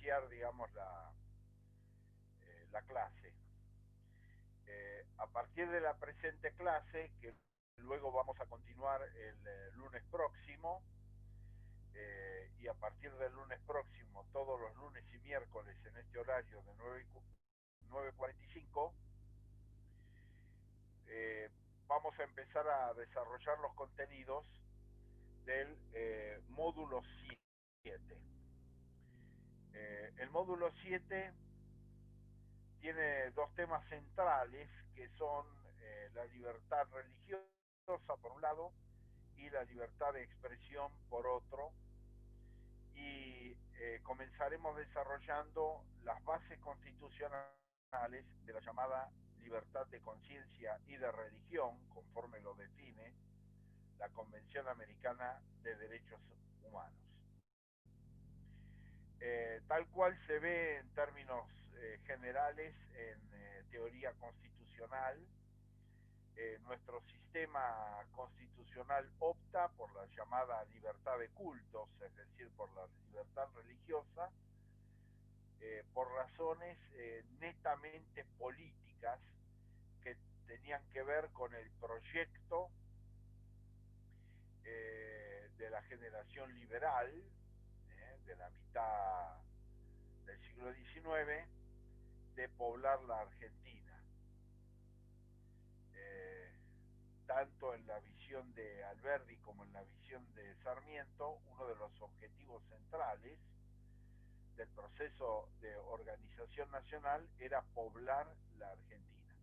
iniciar, digamos, la clase. A partir de la presente clase, que luego vamos a continuar el lunes próximo, y a partir del lunes próximo, todos los lunes y miércoles en este horario de 9:45, eh, vamos a empezar a desarrollar los contenidos del módulo 7. El módulo 7 tiene dos temas centrales que son la libertad religiosa por un lado y la libertad de expresión por otro, y comenzaremos desarrollando las bases constitucionales de la llamada libertad de conciencia y de religión, conforme lo define la Convención Americana de Derechos Humanos. Tal cual se ve en términos generales en teoría constitucional, nuestro sistema constitucional opta por la llamada libertad de cultos, es decir, por la libertad religiosa, por razones netamente políticas que tenían que ver con el proyecto de la generación liberal, de la mitad del siglo XIX, de poblar la Argentina. Tanto en la visión de Alberdi como en la visión de Sarmiento, uno de los objetivos centrales del proceso de organización nacional era poblar la Argentina.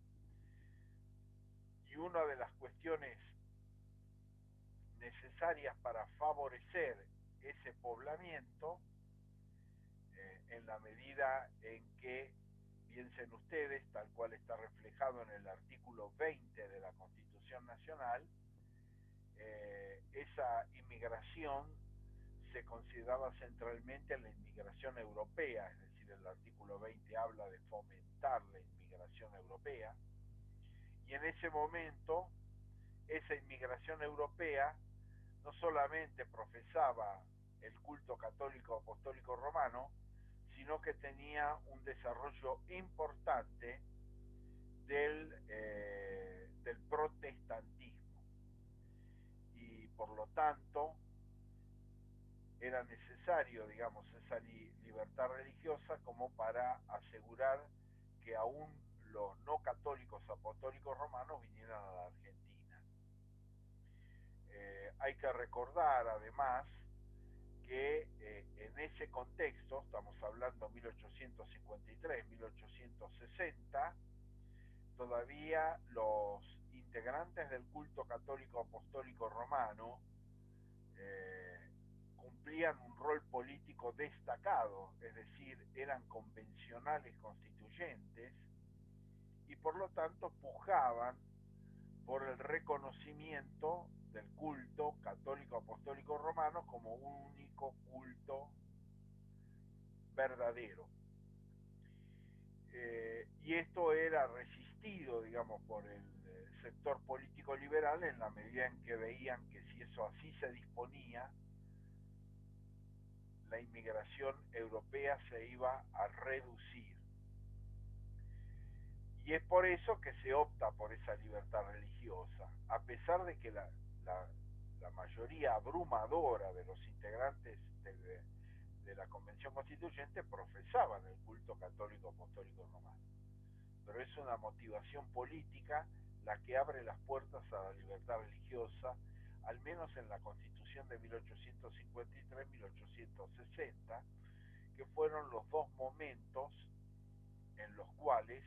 Y una de las cuestiones necesarias para favorecer ese poblamiento, en la medida en que, piensen ustedes, tal cual está reflejado en el artículo 20 de la Constitución Nacional, esa inmigración se consideraba centralmente la inmigración europea, es decir, el artículo 20 habla de fomentar la inmigración europea, y en ese momento esa inmigración europea no solamente profesaba el culto católico apostólico romano, sino que tenía un desarrollo importante del protestantismo, y por lo tanto era necesario, digamos, esa libertad religiosa como para asegurar que aún los no católicos apostólicos romanos vinieran a la Argentina. Hay que recordar además que en ese contexto, estamos hablando 1853, 1860, todavía los integrantes del culto católico apostólico romano cumplían un rol político destacado, es decir, eran convencionales constituyentes y por lo tanto pujaban por el reconocimiento del culto católico apostólico romano como un único culto verdadero. Y esto era resistido, digamos, por el sector político liberal en la medida en que veían que si eso así se disponía, la inmigración europea se iba a reducir. Y es por eso que se opta por esa libertad religiosa, a pesar de que la mayoría abrumadora de los integrantes de la Convención Constituyente profesaban el culto católico apostólico romano. Pero es una motivación política la que abre las puertas a la libertad religiosa, al menos en la Constitución de 1853-1860, que fueron los dos momentos en los cuales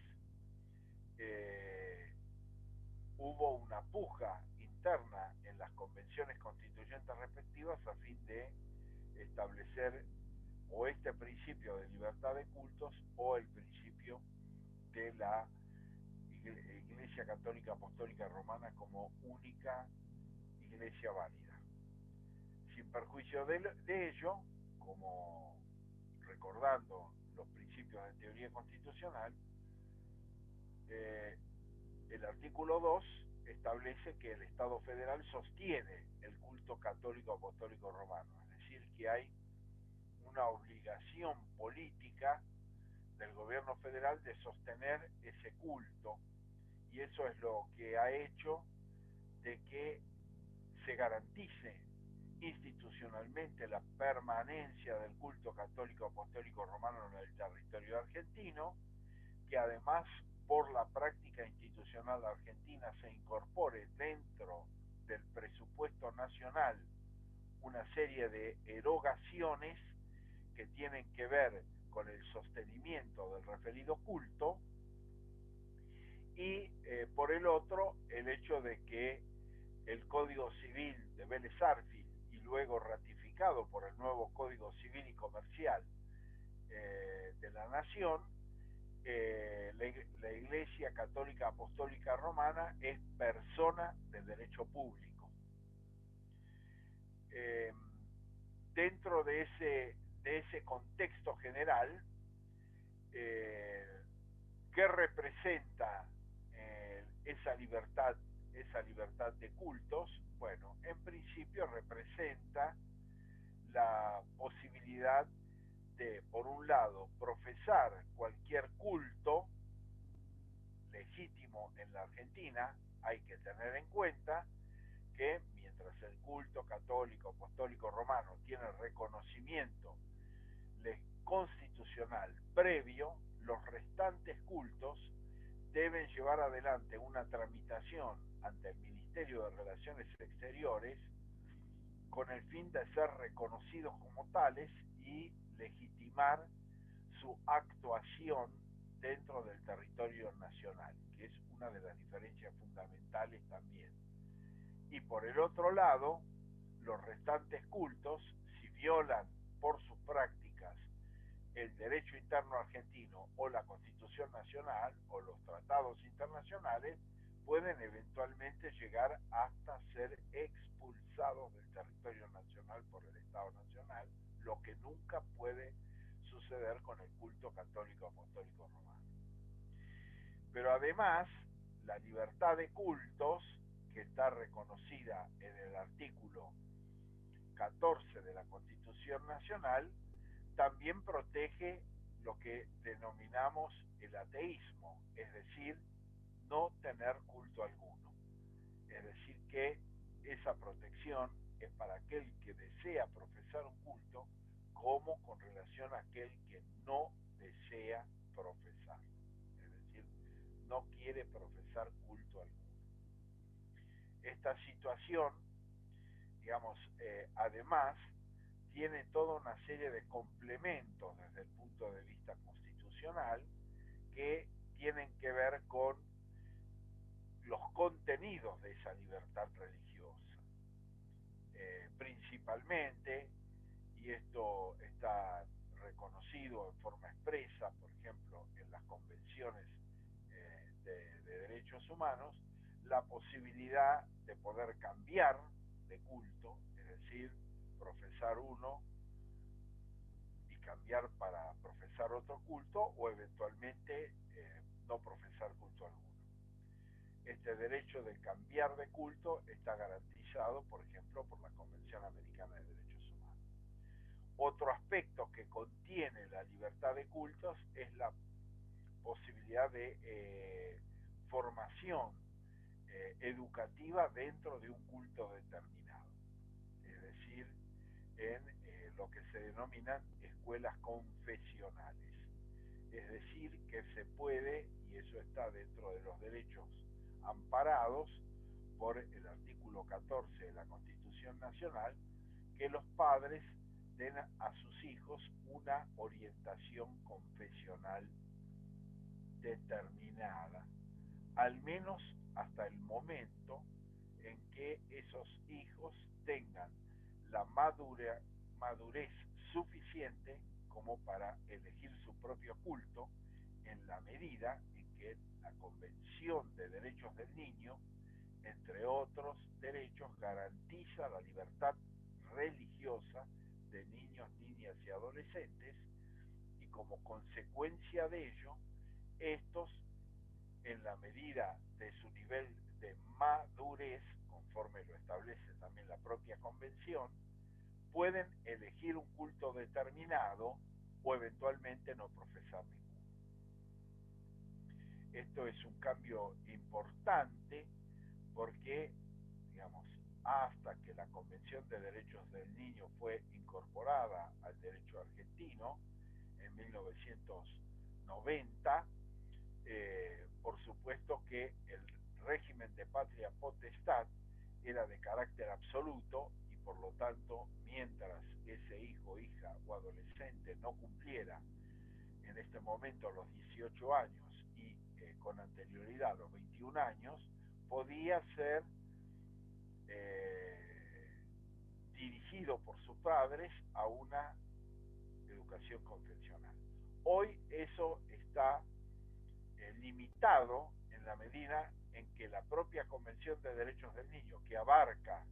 hubo una puja interna en las convenciones constituyentes respectivas a fin de establecer o este principio de libertad de cultos o el principio de la Iglesia Católica Apostólica Romana como única iglesia válida. Sin perjuicio de ello, como recordando los principios de teoría constitucional, el artículo 2 establece que el Estado federal sostiene el culto católico apostólico romano, es decir, que hay una obligación obligación política del gobierno federal de sostener ese culto, y eso es lo que ha hecho de que se garantice institucionalmente la permanencia del culto católico apostólico romano en el territorio argentino, que además por la práctica institucional argentina se incorpore dentro del presupuesto nacional una serie de erogaciones que tienen que ver con el sostenimiento del referido culto, y por el otro el hecho de que el Código Civil de Vélez Arfield, y luego ratificado por el nuevo Código Civil y Comercial de la Nación, la Iglesia Católica Apostólica Romana es persona del derecho público. Dentro de ese contexto general, ¿qué representa esa libertad de cultos? Bueno, en principio representa la posibilidad de, por un lado, profesar cualquier culto legítimo en la Argentina. Hay que tener en cuenta que mientras el culto católico apostólico romano tiene reconocimiento constitucional previo, los restantes cultos deben llevar adelante una tramitación ante el Ministerio de Relaciones Exteriores con el fin de ser reconocidos como tales y legitimar su actuación dentro del territorio nacional, que es una de las diferencias fundamentales también. Y por el otro lado, los restantes cultos, si violan por sus prácticas el derecho interno argentino o la Constitución Nacional o los tratados internacionales, pueden eventualmente llegar hasta ser expulsados del territorio nacional por el Estado Nacional, lo que nunca puede suceder con el culto católico apostólico romano. Pero además, la libertad de cultos, que está reconocida en el artículo 14 de la Constitución Nacional, también protege lo que denominamos el ateísmo, es decir, no tener culto alguno. Es decir, que esa protección es para aquel que desea profesar un culto, como con relación a aquel que no desea profesar. Es decir, no quiere profesar culto alguno. Esta situación, digamos, además, tiene toda una serie de complementos desde el punto de vista constitucional que tienen que ver con los contenidos de esa libertad religiosa. Principalmente, y esto está reconocido en forma expresa, por ejemplo, en las convenciones de derechos humanos, la posibilidad de poder cambiar de culto, es decir, profesar uno y cambiar para profesar otro culto, o eventualmente no profesar culto alguno. Este derecho de cambiar de culto está garantizado, por ejemplo, por la Convención Americana de Derechos Humanos. Otro aspecto que contiene la libertad de cultos es la posibilidad de formación educativa dentro de un culto determinado, es decir, en lo que se denominan escuelas confesionales. Es decir, que se puede, y eso está dentro de los derechos amparados por el artículo 14 de la Constitución Nacional, que los padres den a sus hijos una orientación confesional determinada, al menos hasta el momento en que esos hijos tengan la madurez suficiente como para elegir su propio culto, en la medida en que la Convención de Derechos del Niño, entre otros derechos, garantiza la libertad religiosa de niños, niñas y adolescentes, y como consecuencia de ello, estos, en la medida de su nivel de madurez, conforme lo establece también la propia Convención, pueden elegir un culto determinado o eventualmente no profesar ninguno. Esto es un cambio importante porque, digamos, hasta que la Convención de Derechos del Niño fue incorporada al derecho argentino en 1990, por supuesto que el régimen de patria potestad era de carácter absoluto y por lo tanto, mientras ese hijo, hija o adolescente no cumpliera en este momento los 18 años y con anterioridad los 21 años, podía ser dirigido por sus padres a una educación confesional. Hoy eso está limitado en la medida en que la propia Convención de Derechos del Niño, que abarca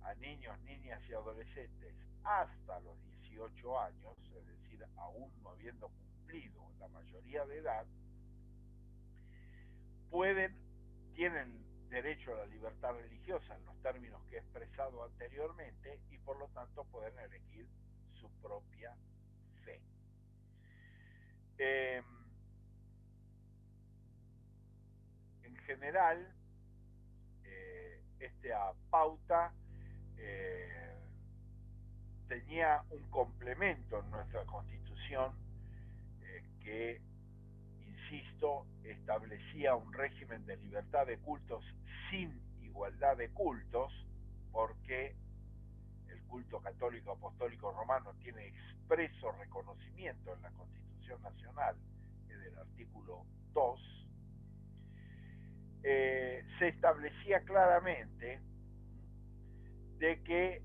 a niños, niñas y adolescentes hasta los 18 años, es decir, aún no habiendo cumplido la mayoría de edad, tienen derecho a la libertad religiosa en los términos que he expresado anteriormente y por lo tanto pueden elegir su propia fe. En general, esta pauta tenía un complemento en nuestra Constitución que, insisto, establecía un régimen de libertad de cultos sin igualdad de cultos, porque el culto católico apostólico romano tiene expreso reconocimiento en la Constitución Nacional, en el artículo 2, se establecía claramente de que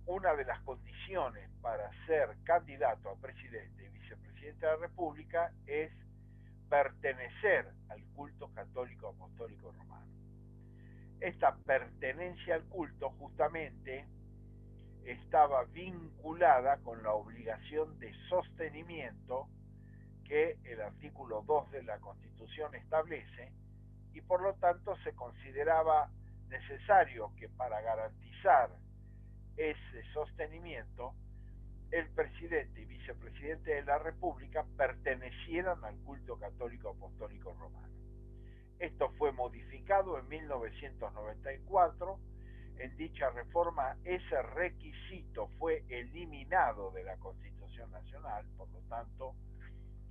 una de las condiciones para ser candidato a presidente y vicepresidente de la República es pertenecer al culto católico apostólico romano. Esta pertenencia al culto justamente estaba vinculada con la obligación de sostenimiento que el artículo 2 de la Constitución establece y por lo tanto se consideraba necesario que para garantizar ese sostenimiento el presidente y vicepresidente de la República pertenecieran al culto católico apostólico romano. Esto fue modificado en 1994. En dicha reforma ese requisito fue eliminado de la Constitución Nacional, por lo tanto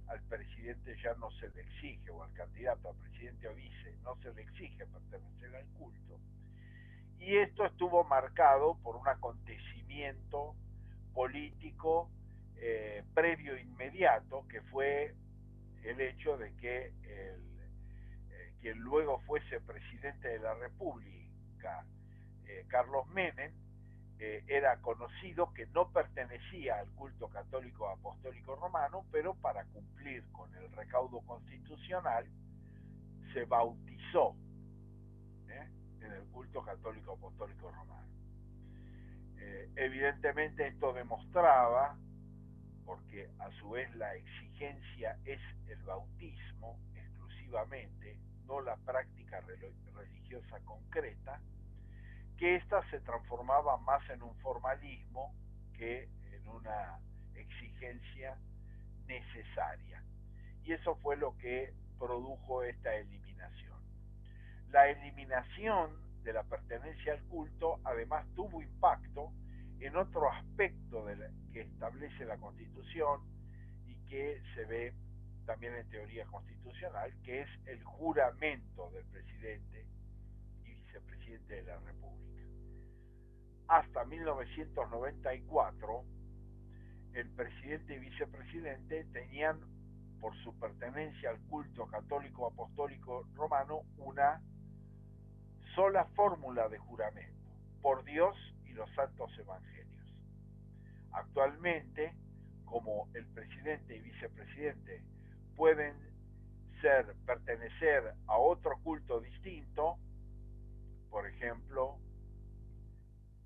al presidente ya no se le exige, o al candidato a presidente o vice no se le exige pertenecer al culto. Y esto estuvo marcado por un acontecimiento político previo inmediato, que fue el hecho de que quien luego fuese presidente de la República, Carlos Menem, era conocido que no pertenecía al culto católico apostólico romano, pero para cumplir con el recaudo constitucional se bautizó en el culto católico apostólico romano. Evidentemente esto demostraba, porque a su vez la exigencia es el bautismo exclusivamente, no la práctica religiosa concreta, que ésta se transformaba más en un formalismo que en una exigencia necesaria. Y eso fue lo que produjo esta eliminación. La eliminación de la pertenencia al culto además tuvo impacto en otro aspecto que establece la Constitución y que se ve también en teoría constitucional, que es el juramento del presidente y vicepresidente de la República. Hasta 1994, el presidente y vicepresidente tenían, por su pertenencia al culto católico apostólico romano, una sola fórmula de juramento: por Dios y los santos evangelios. Actualmente, como el presidente y vicepresidente pueden pertenecer a otro culto distinto, por ejemplo,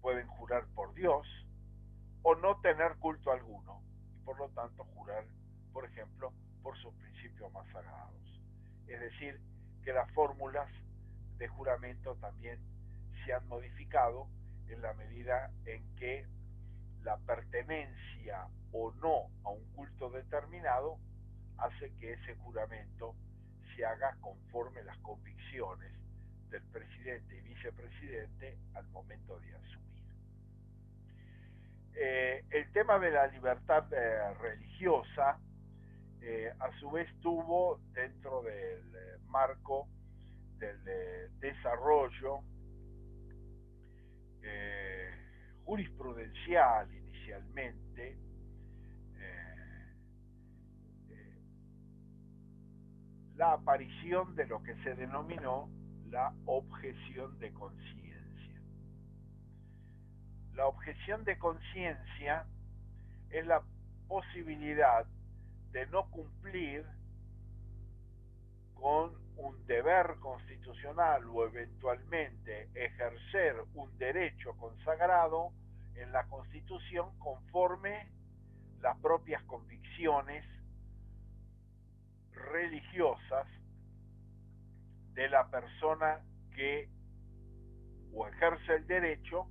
pueden jurar por Dios o no tener culto alguno y por lo tanto jurar, por ejemplo, por sus principios más sagrados. Es decir, que las fórmulas de juramento también se han modificado en la medida en que la pertenencia o no a un culto determinado hace que ese juramento se haga conforme las convicciones del presidente y vicepresidente al momento de asumir. El tema de la libertad religiosa, a su vez, tuvo dentro del marco del desarrollo jurisprudencial inicialmente, la aparición de lo que se denominó la objeción de conciencia. La objeción de conciencia es la posibilidad de no cumplir con un deber constitucional o eventualmente ejercer un derecho consagrado en la Constitución conforme las propias convicciones religiosas de la persona que o ejerce el derecho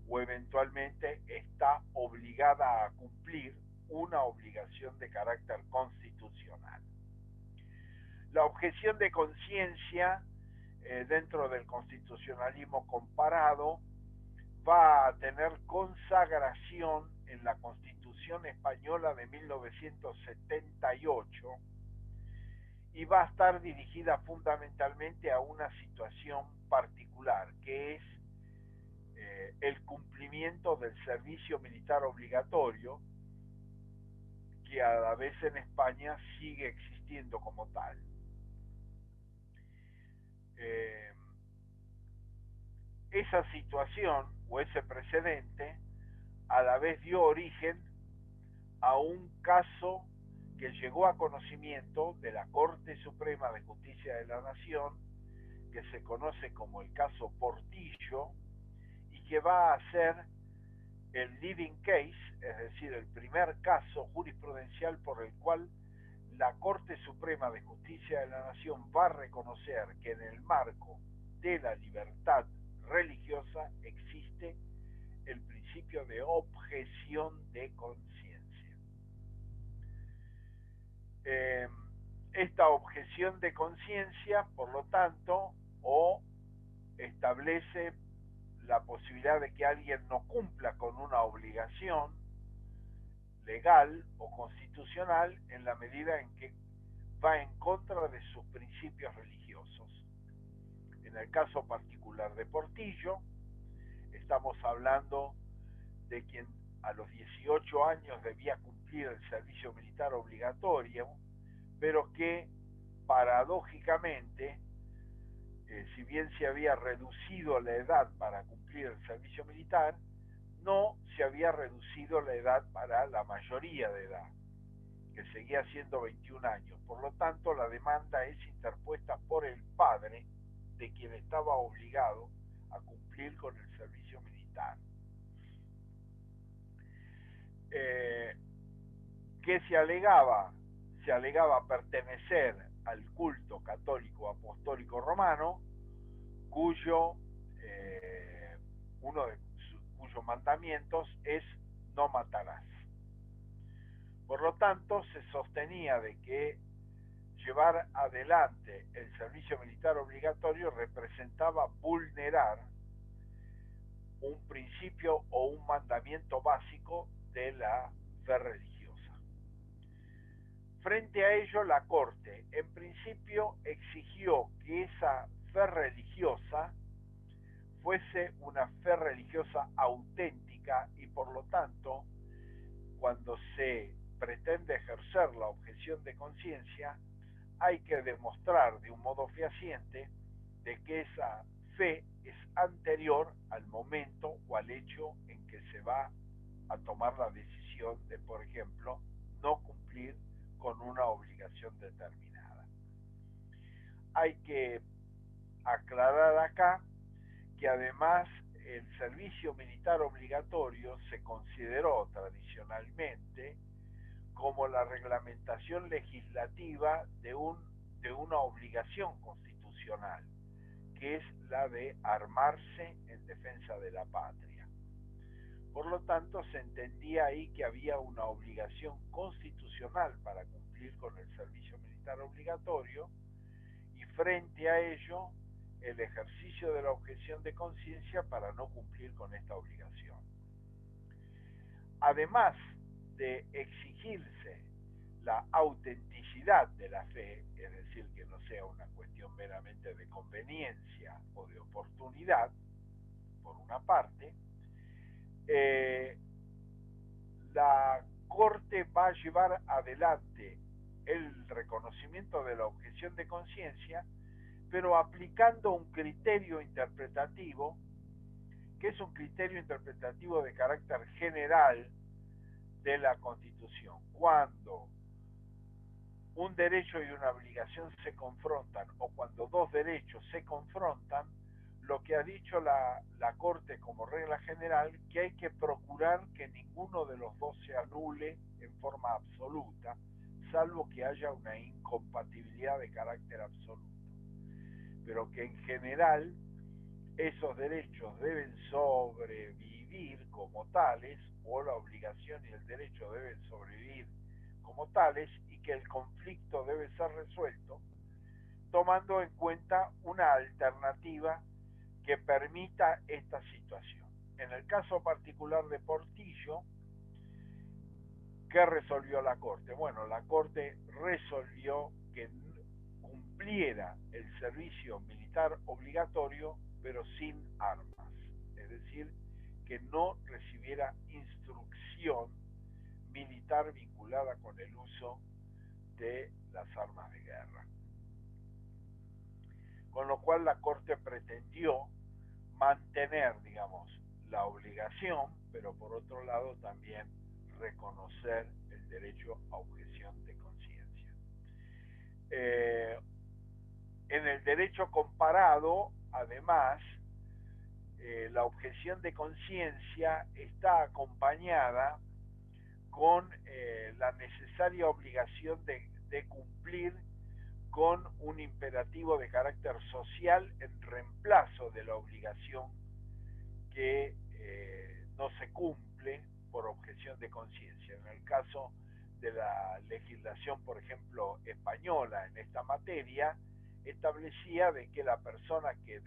o eventualmente está obligada a cumplir una obligación de carácter constitucional. La objeción de conciencia dentro del constitucionalismo comparado va a tener consagración en la Constitución Española de 1978 y va a estar dirigida fundamentalmente a una situación particular, que es el cumplimiento del servicio militar obligatorio, que a la vez en España sigue existiendo como tal. Esa situación o ese precedente a la vez dio origen a un caso que llegó a conocimiento de la Corte Suprema de Justicia de la Nación, que se conoce como el caso Portillo, y que va a ser el leading case, es decir, el primer caso jurisprudencial por el cual la Corte Suprema de Justicia de la Nación va a reconocer que en el marco de la libertad religiosa existe el principio de objeción de conciencia. Esta objeción de conciencia, por lo tanto, o establece la posibilidad de que alguien no cumpla con una obligación legal o constitucional en la medida en que va en contra de sus principios religiosos. En el caso particular de Portillo, estamos hablando de quien a los 18 años debía cumplir el servicio militar obligatorio, pero que paradójicamente, si bien se había reducido la edad para cumplir el servicio militar, no se había reducido la edad para la mayoría de edad, que seguía siendo 21 años. Por lo tanto, la demanda es interpuesta por el padre de quien estaba obligado a cumplir con el servicio militar. ¿Qué se alegaba? Se alegaba pertenecer al culto católico apostólico romano, cuyo uno de cuyos mandamientos es no matarás. Por lo tanto, se sostenía de que llevar adelante el servicio militar obligatorio representaba vulnerar un principio o un mandamiento básico de la fe religiosa. Frente a ello, la Corte, en principio, exigió que esa fe religiosa fuese una fe religiosa auténtica y, por lo tanto, cuando se pretende ejercer la objeción de conciencia, hay que demostrar de un modo fehaciente de que esa fe es anterior al momento o al hecho en que se va a tomar la decisión de, por ejemplo, no cumplir con una obligación determinada. Hay que aclarar acá que además el servicio militar obligatorio se consideró tradicionalmente como la reglamentación legislativa de una obligación constitucional, que es la de armarse en defensa de la patria. Por lo tanto, se entendía ahí que había una obligación constitucional para cumplir con el servicio militar obligatorio y frente a ello el ejercicio de la objeción de conciencia para no cumplir con esta obligación. Además de exigirse la autenticidad de la fe, es decir, que no sea una cuestión meramente de conveniencia o de oportunidad, por una parte, la Corte va a llevar adelante el reconocimiento de la objeción de conciencia, pero aplicando un criterio interpretativo, que es un criterio interpretativo de carácter general de la Constitución. Cuando un derecho y una obligación se confrontan, o cuando dos derechos se confrontan, lo que ha dicho la Corte como regla general, que hay que procurar que ninguno de los dos se anule en forma absoluta, salvo que haya una incompatibilidad de carácter absoluto. Pero que en general esos derechos deben sobrevivir como tales, o la obligación y el derecho deben sobrevivir como tales, y que el conflicto debe ser resuelto tomando en cuenta una alternativa que permita esta situación. En el caso particular de Portillo, ¿qué resolvió la Corte? Bueno, la Corte resolvió que cumpliera el servicio militar obligatorio, pero sin armas. Es decir, que no recibiera instrucción militar vinculada con el uso de las armas de guerra. Con lo cual la Corte pretendió mantener, digamos, la obligación, pero por otro lado también reconocer el derecho a objeción de conciencia. En el derecho comparado, además, la objeción de conciencia está acompañada con la necesaria obligación de cumplir con un imperativo de carácter social en reemplazo de la obligación que no se cumple por objeción de conciencia. En el caso de la legislación, por ejemplo, española en esta materia, establecía de que la persona que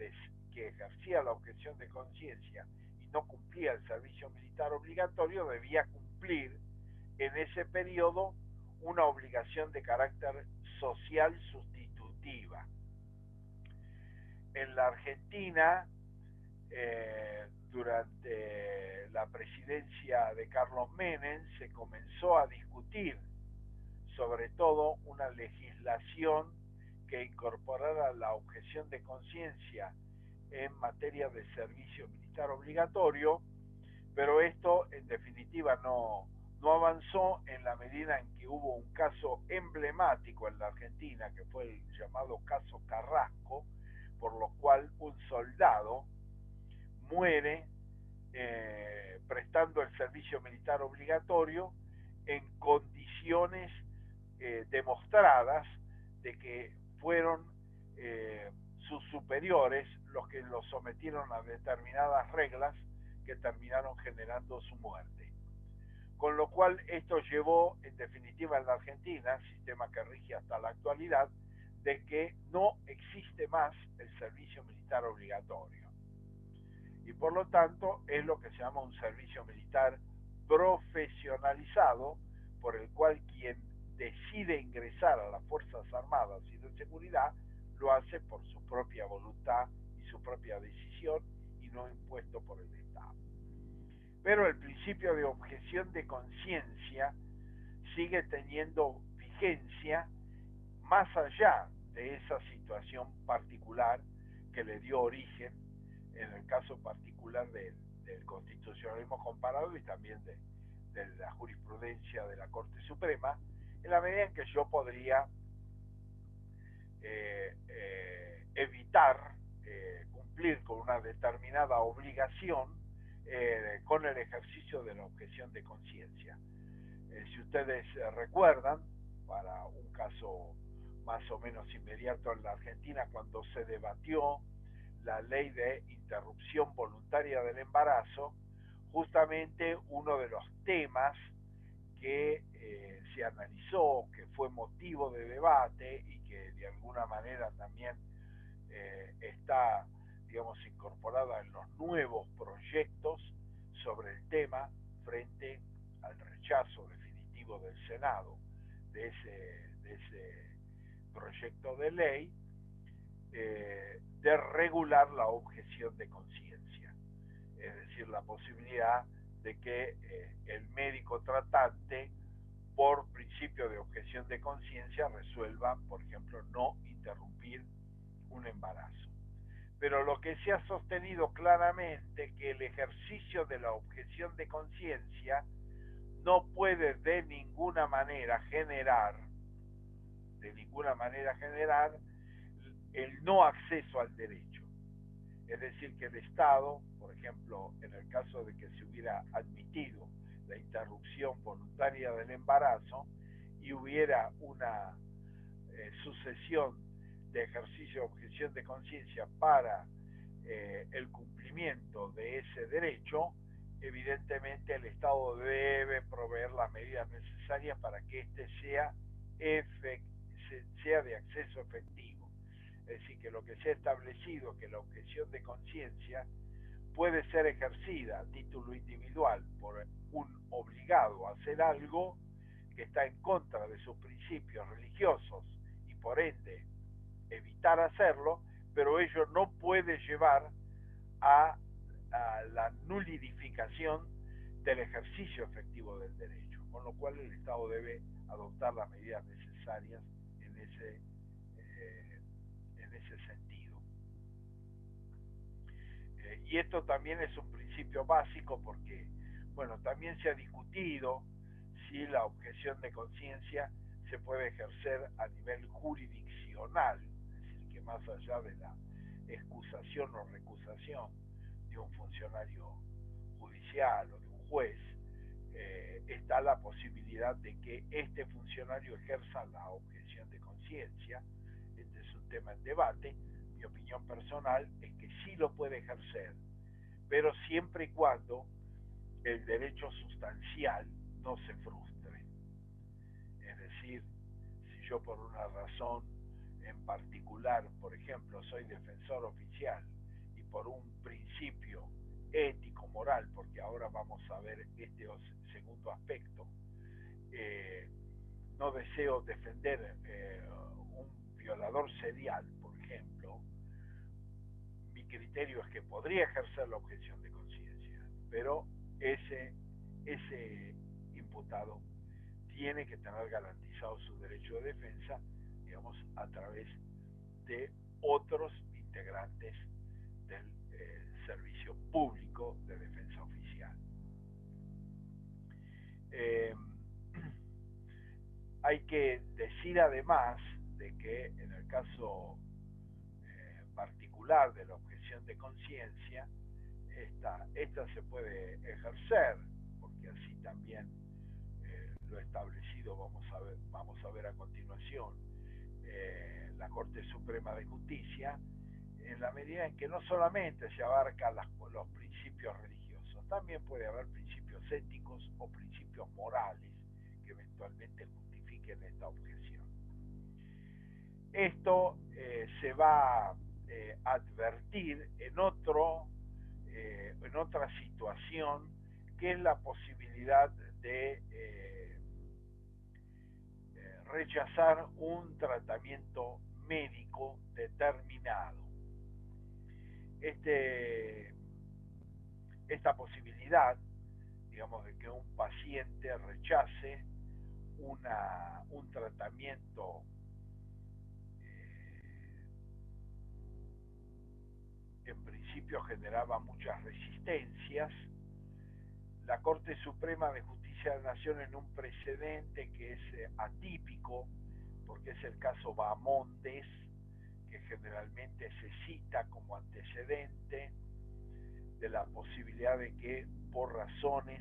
ejercía la objeción de conciencia y no cumplía el servicio militar obligatorio debía cumplir en ese periodo una obligación de carácter social sustitutiva. En la Argentina, durante la presidencia de Carlos Menem, se comenzó a discutir sobre todo una legislación que incorporara la objeción de conciencia en materia de servicio militar obligatorio, pero esto en definitiva no avanzó en la medida en que hubo un caso emblemático en la Argentina, que fue el llamado caso Carrasco, por lo cual un soldado muere prestando el servicio militar obligatorio en condiciones demostradas de que fueron sus superiores los que lo sometieron a determinadas reglas que terminaron generando su muerte. Con lo cual esto llevó en definitiva en la Argentina, sistema que rige hasta la actualidad, de que no existe más el servicio militar obligatorio. Y por lo tanto es lo que se llama un servicio militar profesionalizado, por el cual quien decide ingresar a las Fuerzas Armadas y de Seguridad lo hace por su propia voluntad y su propia decisión y no impuesto por el Estado. Pero el principio de objeción de conciencia sigue teniendo vigencia más allá de esa situación particular que le dio origen, en el caso particular del constitucionalismo comparado y también de la jurisprudencia de la Corte Suprema, en la medida en que yo podría evitar cumplir con una determinada obligación con el ejercicio de la objeción de conciencia. Si ustedes recuerdan, para un caso más o menos inmediato en la Argentina, cuando se debatió la ley de interrupción voluntaria del embarazo, justamente uno de los temas que se analizó, que fue motivo de debate y que de alguna manera también está, digamos, incorporada en los nuevos proyectos sobre el tema frente al rechazo definitivo del Senado de ese proyecto de ley, de regular la objeción de conciencia, es decir, la posibilidad de que el médico tratante, por principio de objeción de conciencia, resuelva, por ejemplo, no interrumpir un embarazo. Pero lo que se ha sostenido claramente que el ejercicio de la objeción de conciencia no puede de ninguna manera generar el no acceso al derecho. Es decir, que el Estado, por ejemplo, en el caso de que se hubiera admitido la interrupción voluntaria del embarazo y hubiera una sucesión de ejercicio de objeción de conciencia para el cumplimiento de ese derecho, evidentemente el Estado debe proveer las medidas necesarias para que éste sea de acceso efectivo. Es decir, que lo que se ha establecido, que la objeción de conciencia puede ser ejercida a título individual por un obligado a hacer algo que está en contra de sus principios religiosos y por ende evitar hacerlo, pero ello no puede llevar a la nulificación del ejercicio efectivo del derecho, con lo cual el Estado debe adoptar las medidas necesarias en ese sentido. Y esto también es un principio básico porque, bueno, también se ha discutido si la objeción de conciencia se puede ejercer a nivel jurisdiccional, es decir, que más allá de la excusación o recusación de un funcionario judicial o de un juez, está la posibilidad de que este funcionario ejerza la objeción de conciencia. Este es un tema en debate. Mi opinión personal es que sí lo puede ejercer, pero siempre y cuando el derecho sustancial no se frustre. Es decir, si yo por una razón en particular, por ejemplo, soy defensor oficial y por un principio ético, moral, porque ahora vamos a ver este segundo aspecto, no deseo defender un violador serial, por ejemplo, mi criterio es que podría ejercer la objeción de conciencia, pero ese imputado tiene que tener garantizado su derecho de defensa, digamos, a través de otros integrantes del servicio público de defensa oficial. Hay que decir además de que en el caso particular de la objeción de conciencia, esta se puede ejercer, porque así también lo establecido vamos a ver a continuación la Corte Suprema de Justicia, en la medida en que no solamente se abarcan los principios religiosos, también puede haber principios éticos o principios morales que eventualmente justifiquen esta objeción. Esto se va a advertir en otra situación, que es la posibilidad de rechazar un tratamiento médico determinado. Esta posibilidad, digamos, de que un paciente rechace un tratamiento en principio generaba muchas resistencias. La Corte Suprema de Justicia de la Nación, en un precedente que es atípico, porque es el caso Bahamondes, que generalmente se cita como antecedente de la posibilidad de que por razones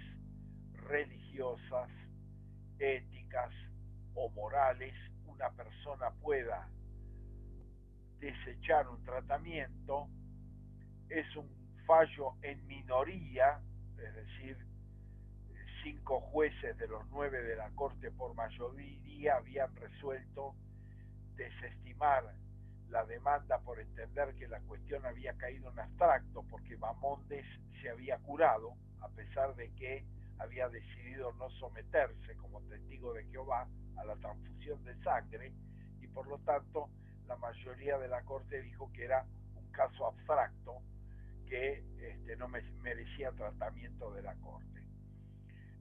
religiosas, éticas o morales una persona pueda desechar un tratamiento, es un fallo en minoría, es decir, 5 jueces de los 9 de la Corte por mayoría habían resuelto desestimar la demanda por entender que la cuestión había caído en abstracto porque Maimónides se había curado, a pesar de que había decidido no someterse como testigo de Jehová a la transfusión de sangre, y por lo tanto la mayoría de la Corte dijo que era un caso abstracto que no merecía tratamiento de la Corte.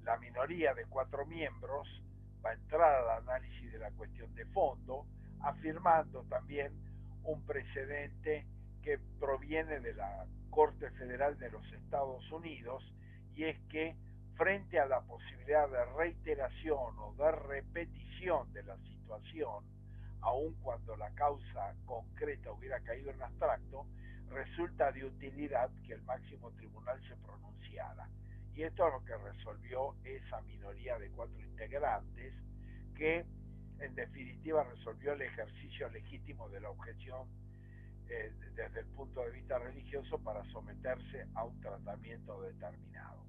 La minoría de 4 miembros va a entrar al análisis de la cuestión de fondo, afirmando también un precedente que proviene de la Corte Federal de los Estados Unidos, y es que frente a la posibilidad de reiteración o de repetición de la situación, aun cuando la causa concreta hubiera caído en abstracto, resulta de utilidad que el máximo tribunal se pronunciara. Y esto es lo que resolvió esa minoría de 4 integrantes, que en definitiva resolvió el ejercicio legítimo de la objeción desde el punto de vista religioso para someterse a un tratamiento determinado.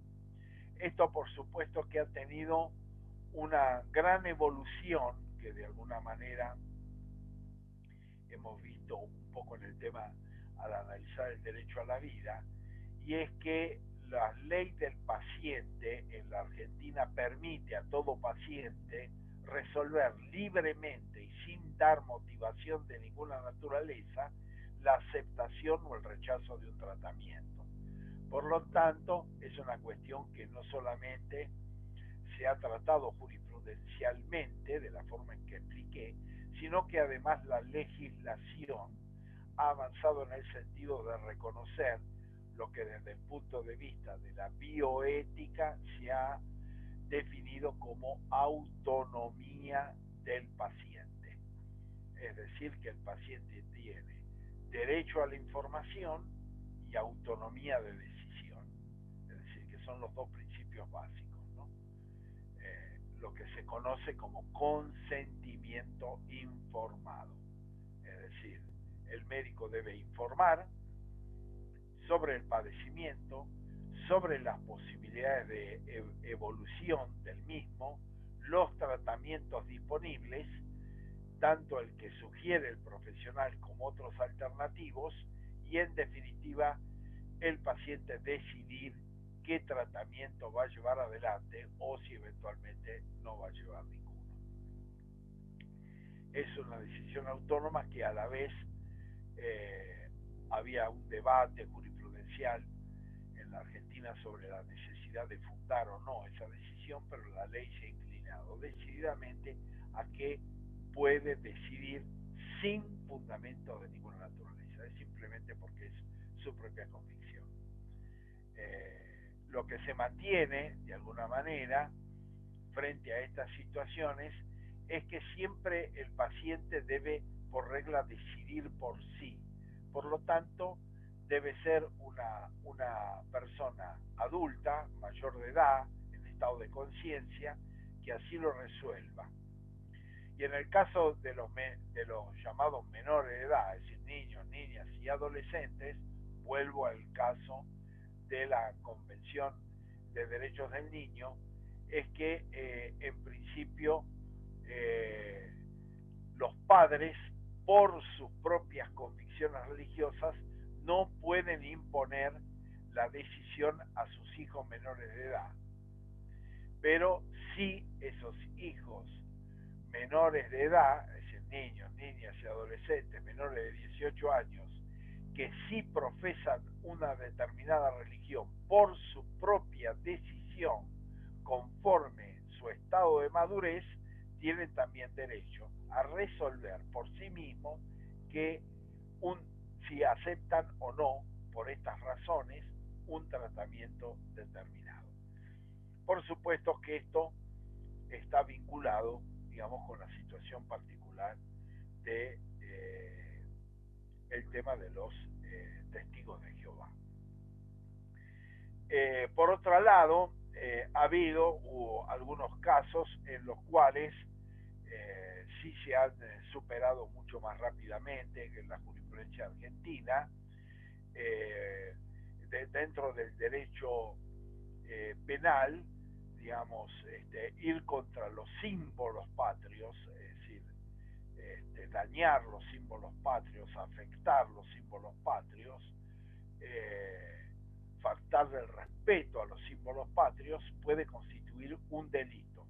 Esto por supuesto que ha tenido una gran evolución que de alguna manera hemos visto un poco en el tema al analizar el derecho a la vida, y es que la ley del paciente en la Argentina permite a todo paciente resolver libremente y sin dar motivación de ninguna naturaleza la aceptación o el rechazo de un tratamiento. Por lo tanto, es una cuestión que no solamente se ha tratado jurisprudencialmente de la forma en que expliqué, sino que además la legislación ha avanzado en el sentido de reconocer lo que desde el punto de vista de la bioética se ha definido como autonomía del paciente. Es decir, que el paciente tiene derecho a la información y autonomía de decisión. Es decir, que son los dos principios básicos, ¿no? Lo que se conoce como consentimiento informado. Es decir, el médico debe informar sobre el padecimiento, sobre las posibilidades de evolución del mismo, los tratamientos disponibles, tanto el que sugiere el profesional como otros alternativos, y en definitiva el paciente decidir qué tratamiento va a llevar adelante o si eventualmente no va a llevar ninguno. Es una decisión autónoma que a la vez había un debate jurisprudencial en la Argentina sobre la necesidad de fundar o no esa decisión, pero la ley se ha inclinado decididamente a que puede decidir sin fundamento de ninguna naturaleza, es simplemente porque es su propia convicción. Lo que se mantiene de alguna manera frente a estas situaciones es que siempre el paciente debe por regla decidir por sí. Por lo tanto, debe ser una persona adulta, mayor de edad, en estado de conciencia, que así lo resuelva. Y en el caso de los llamados menores de edad, es decir, niños, niñas y adolescentes, vuelvo al caso de la Convención de Derechos del Niño, es que en principio los padres, por sus propias convicciones religiosas, no pueden imponer la decisión a sus hijos menores de edad. Pero sí esos hijos menores de edad, es decir, niños, niñas y adolescentes menores de 18 años, que sí profesan una determinada religión por su propia decisión, conforme su estado de madurez, tienen también derecho a resolver por sí mismos que si aceptan o no, por estas razones, un tratamiento determinado. Por supuesto que esto está vinculado, digamos, con la situación particular de el tema de los testigos de Jehová. Por otro lado, ha habido algunos casos en los cuales sí se han superado mucho más rápidamente que en la jurisprudencia argentina, dentro del derecho penal, digamos, ir contra los símbolos patrios, es decir, dañar los símbolos patrios, afectar los símbolos patrios, faltarle el respeto a los símbolos patrios, puede constituir un delito.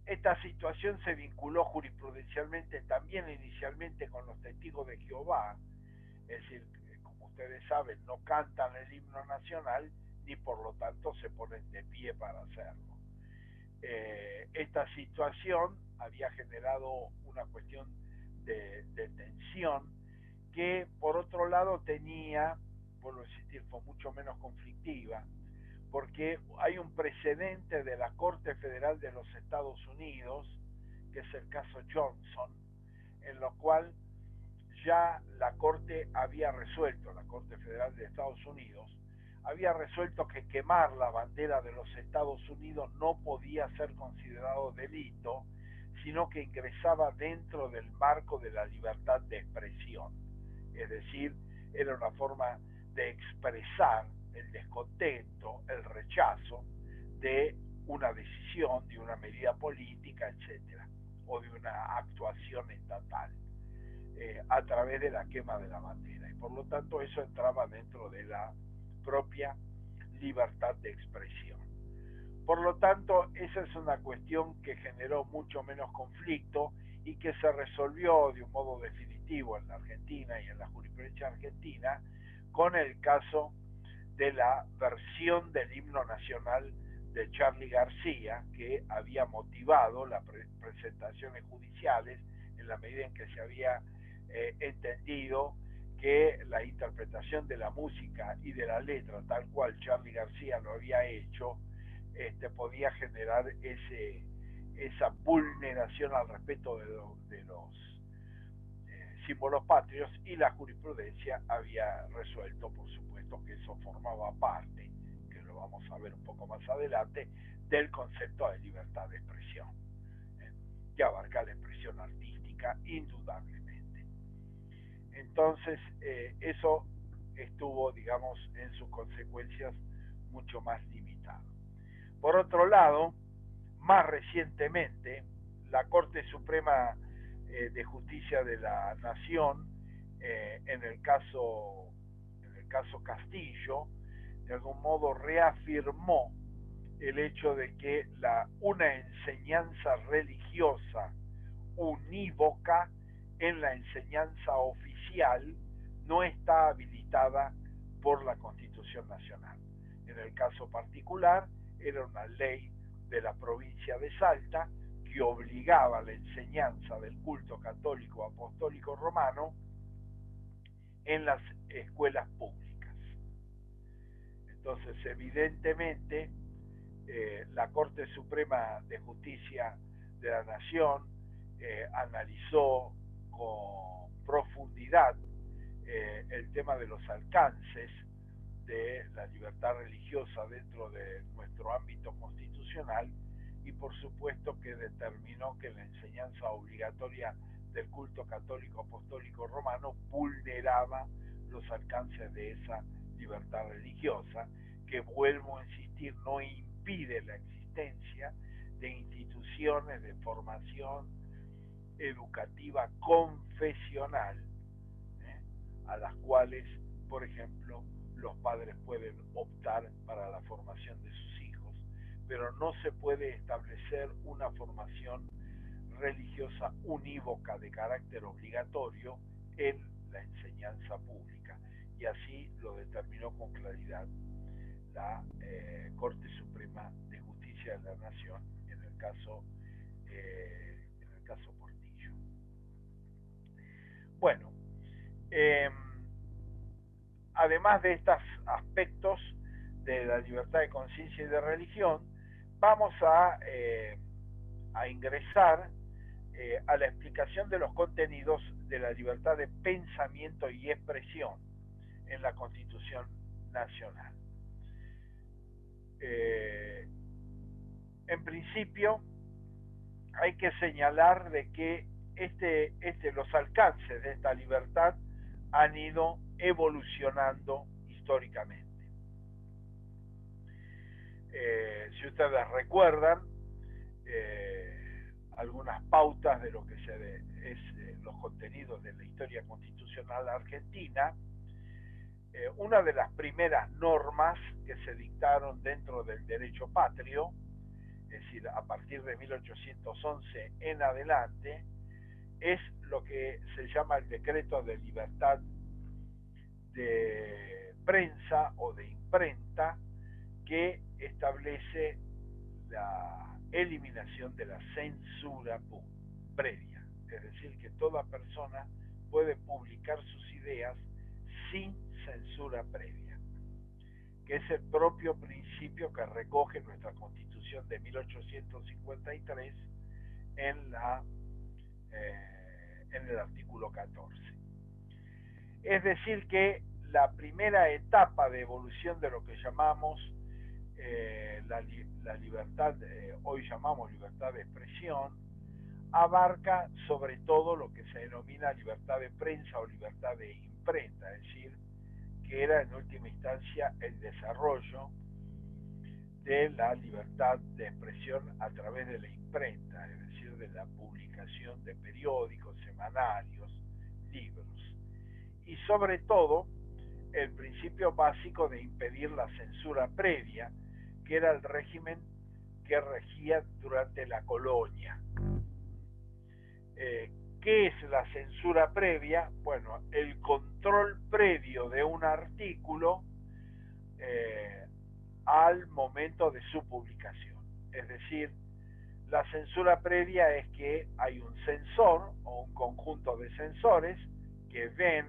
Esta situación se vinculó jurisprudencialmente también inicialmente con los testigos de Jehová, es decir, como ustedes saben, no cantan el himno nacional ni por lo tanto se ponen de pie para hacerlo. Esta situación había generado una cuestión de tensión que por otro lado tenía, vuelvo a insistir, fue mucho menos conflictiva, porque hay un precedente de la Corte Federal de los Estados Unidos, que es el caso Johnson, en lo cual ya la Corte había resuelto, la Corte Federal de Estados Unidos, había resuelto que quemar la bandera de los Estados Unidos no podía ser considerado delito, sino que ingresaba dentro del marco de la libertad de expresión. Es decir, era una forma de expresar el descontento, el rechazo de una decisión, de una medida política, etcétera, o de una actuación estatal, a través de la quema de la bandera. Y por lo tanto eso entraba dentro de la propia libertad de expresión. Por lo tanto, esa es una cuestión que generó mucho menos conflicto y que se resolvió de un modo definitivo en la Argentina y en la jurisprudencia argentina con el caso de la versión del himno nacional de Charly García, que había motivado las presentaciones judiciales en la medida en que se había entendido que la interpretación de la música y de la letra, tal cual Charly García lo había hecho, podía generar esa vulneración al respeto de los símbolos patrios, y la jurisprudencia había resuelto, por supuesto, que eso formaba parte, que lo vamos a ver un poco más adelante, del concepto de libertad de expresión, que abarca la expresión artística indudablemente. Entonces, eso estuvo, digamos, en sus consecuencias mucho más limitado. Por otro lado, más recientemente, la Corte Suprema de Justicia de la Nación, en el caso Castillo, de algún modo reafirmó el hecho de que una enseñanza religiosa unívoca en la enseñanza oficial no está habilitada por la Constitución Nacional. En el caso particular, era una ley de la provincia de Salta que obligaba la enseñanza del culto católico apostólico romano en las escuelas públicas. Entonces, evidentemente, la Corte Suprema de Justicia de la Nación analizó con profundidad el tema de los alcances de la libertad religiosa dentro de nuestro ámbito constitucional, y por supuesto que determinó que la enseñanza obligatoria del culto católico apostólico romano vulneraba los alcances de esa libertad religiosa, que, vuelvo a insistir, no impide la existencia de instituciones de formación educativa confesional, a las cuales, por ejemplo, los padres pueden optar para la formación de sus hijos, pero no se puede establecer una formación religiosa unívoca de carácter obligatorio en la enseñanza pública, y así lo determinó con claridad la Corte Suprema de Justicia de la Nación en el caso Portillo. Bueno, además de estos aspectos de la libertad de conciencia y de religión, vamos a ingresar a la explicación de los contenidos de la libertad de pensamiento y expresión en la Constitución Nacional. En principio, hay que señalar de que los alcances de esta libertad han ido evolucionando históricamente. Si ustedes recuerdan, algunas pautas de lo que es los contenidos de la historia constitucional argentina, una de las primeras normas que se dictaron dentro del derecho patrio, es decir, a partir de 1811 en adelante, es lo que se llama el decreto de libertad de prensa o de imprenta, que establece la eliminación de la censura previa, es decir, que toda persona puede publicar sus ideas sin censura previa, que es el propio principio que recoge nuestra Constitución de 1853 en el artículo 14. Es decir, que la primera etapa de evolución de lo que llamamos la libertad, hoy llamamos libertad de expresión, abarca sobre todo lo que se denomina libertad de prensa o libertad de imprenta, es decir, que era en última instancia el desarrollo de la libertad de expresión a través de la imprenta, es decir, de la publicación de periódicos, semanarios, libros, y sobre todo el principio básico de impedir la censura previa, que era el régimen que regía durante la colonia. ¿Qué es la censura previa? Bueno, el control previo de un artículo al momento de su publicación. Es decir, la censura previa es que hay un censor o un conjunto de censores que ven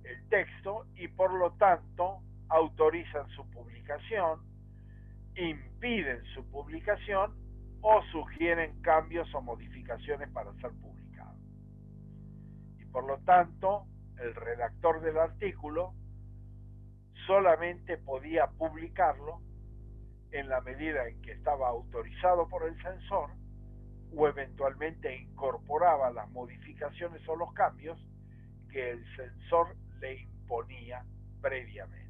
el texto y por lo tanto autorizan su publicación, impiden su publicación o sugieren cambios o modificaciones para ser publicado. Y por lo tanto, el redactor del artículo solamente podía publicarlo en la medida en que estaba autorizado por el censor o eventualmente incorporaba las modificaciones o los cambios que el censor le imponía previamente.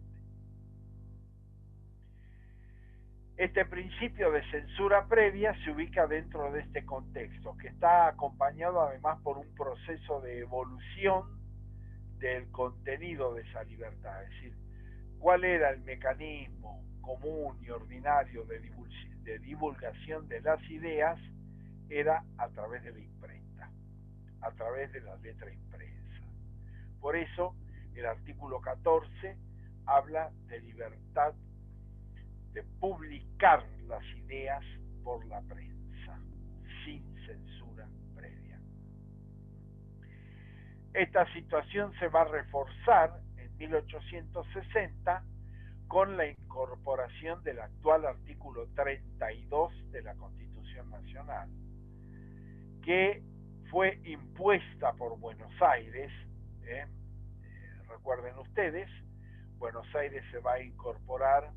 Este principio de censura previa se ubica dentro de este contexto, que está acompañado además por un proceso de evolución del contenido de esa libertad, es decir, cuál era el mecanismo común y ordinario de divulgación de las ideas, era a través de la imprenta, a través de la letra impresa. Por eso el artículo 14 habla de libertad de publicar las ideas por la prensa, sin censura previa. Esta situación se va a reforzar en 1860 con la incorporación del actual artículo 32 de la Constitución Nacional, que fue impuesta por Buenos Aires. Recuerden ustedes, Buenos Aires se va a incorporar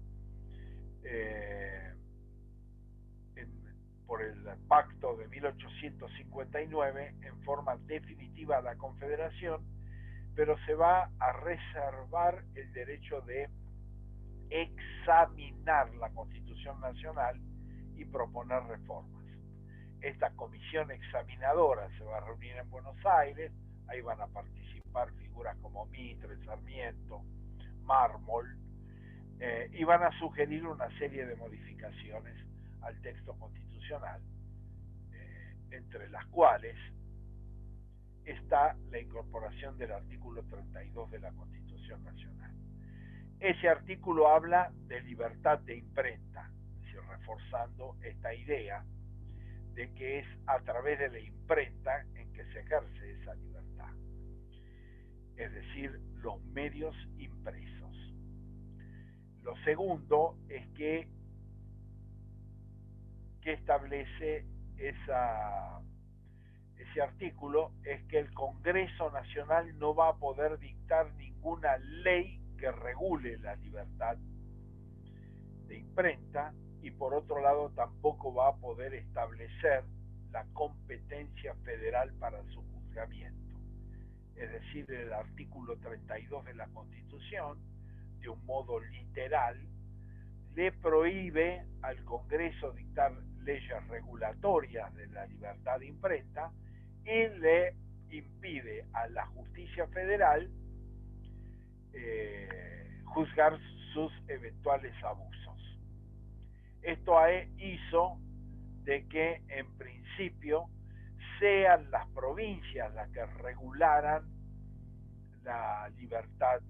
por el pacto de 1859 en forma definitiva a la Confederación, pero se va a reservar el derecho de examinar la Constitución Nacional y proponer reformas. Esta comisión examinadora se va a reunir en Buenos Aires, ahí van a participar figuras como Mitre, Sarmiento, Mármol, y van a sugerir una serie de modificaciones al texto constitucional, entre las cuales está la incorporación del artículo 32 de la Constitución Nacional. Ese artículo habla de libertad de imprenta, es decir, reforzando esta idea de que es a través de la imprenta en que se ejerce esa libertad, es decir, los medios impresos. Lo segundo es que establece ese artículo es que el Congreso Nacional no va a poder dictar ninguna ley que regule la libertad de imprenta y por otro lado tampoco va a poder establecer la competencia federal para su juzgamiento. Es decir, el artículo 32 de la Constitución, de un modo literal, le prohíbe al Congreso dictar leyes regulatorias de la libertad de imprenta y le impide a la justicia federal juzgar sus eventuales abusos. Esto hizo de que en principio sean las provincias las que regularan la libertad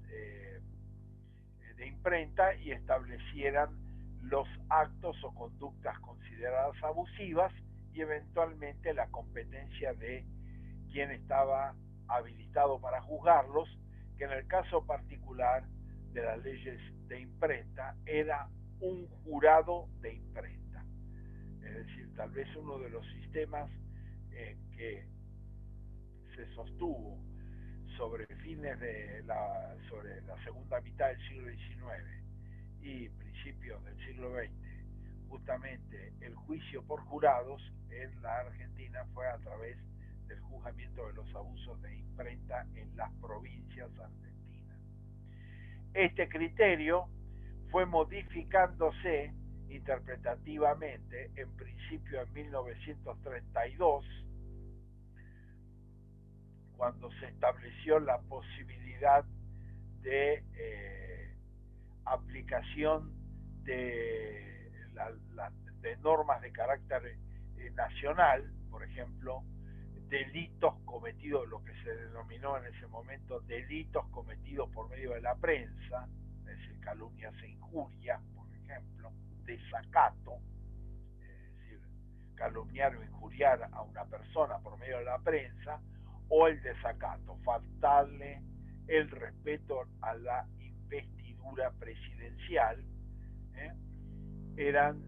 de imprenta y establecieran los actos o conductas consideradas abusivas y eventualmente la competencia de quien estaba habilitado para juzgarlos, que en el caso particular de las leyes de imprenta era un jurado de imprenta. Es decir, tal vez uno de los sistemas que se sostuvo sobre sobre la segunda mitad del siglo XIX y principios del siglo XX, justamente el juicio por jurados en la Argentina fue a través del juzgamiento de los abusos de imprenta en las provincias argentinas. Este criterio fue modificándose interpretativamente, en principio en 1932, cuando se estableció la posibilidad de aplicación de normas de carácter nacional, por ejemplo, delitos cometidos, lo que se denominó en ese momento delitos cometidos por medio de la prensa, es decir, calumnias e injurias, por ejemplo, desacato, es decir, calumniar o injuriar a una persona por medio de la prensa, o el desacato, faltarle el respeto a la investidura presidencial, eran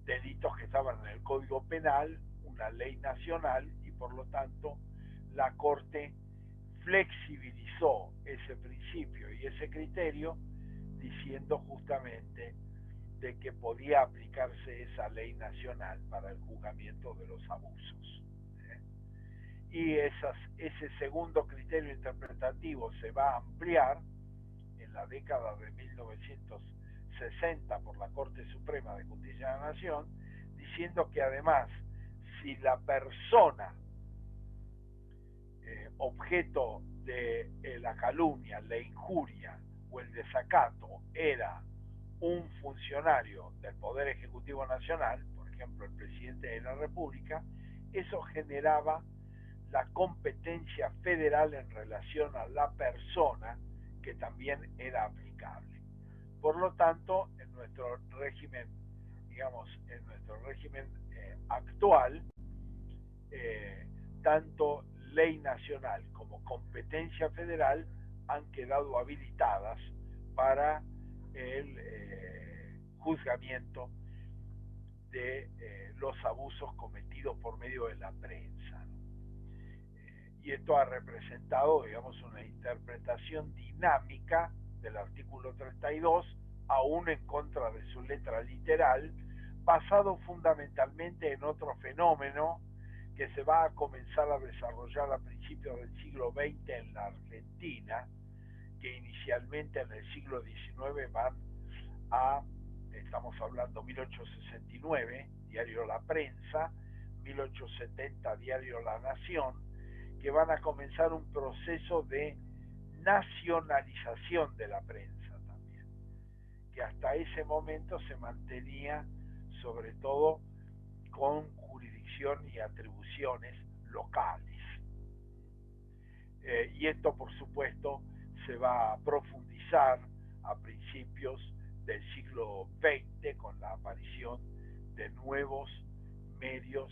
delitos que estaban en el Código Penal, una ley nacional, y por lo tanto la Corte flexibilizó ese principio y ese criterio, diciendo justamente de que podía aplicarse esa ley nacional para el juzgamiento de los abusos. Y ese segundo criterio interpretativo se va a ampliar en la década de 1960 por la Corte Suprema de Justicia de la Nación, diciendo que además, si la persona objeto de la calumnia, la injuria o el desacato era un funcionario del Poder Ejecutivo Nacional, por ejemplo el presidente de la República, eso generaba la competencia federal en relación a la persona, que también era aplicable. Por lo tanto, en nuestro régimen, actual, tanto ley nacional como competencia federal han quedado habilitadas para el juzgamiento de los abusos cometidos por medio de la prensa, ¿no? Y esto ha representado, digamos, una interpretación dinámica del artículo 32, aún en contra de su letra literal, basado fundamentalmente en otro fenómeno que se va a comenzar a desarrollar a principios del siglo XX en la Argentina, que inicialmente en el siglo XIX van a, estamos hablando 1869, diario La Prensa, 1870, diario La Nación, que van a comenzar un proceso de nacionalización de la prensa también, que hasta ese momento se mantenía sobre todo con jurisdicción y atribuciones locales. Y esto, por supuesto, se va a profundizar a principios del siglo XX con la aparición de nuevos medios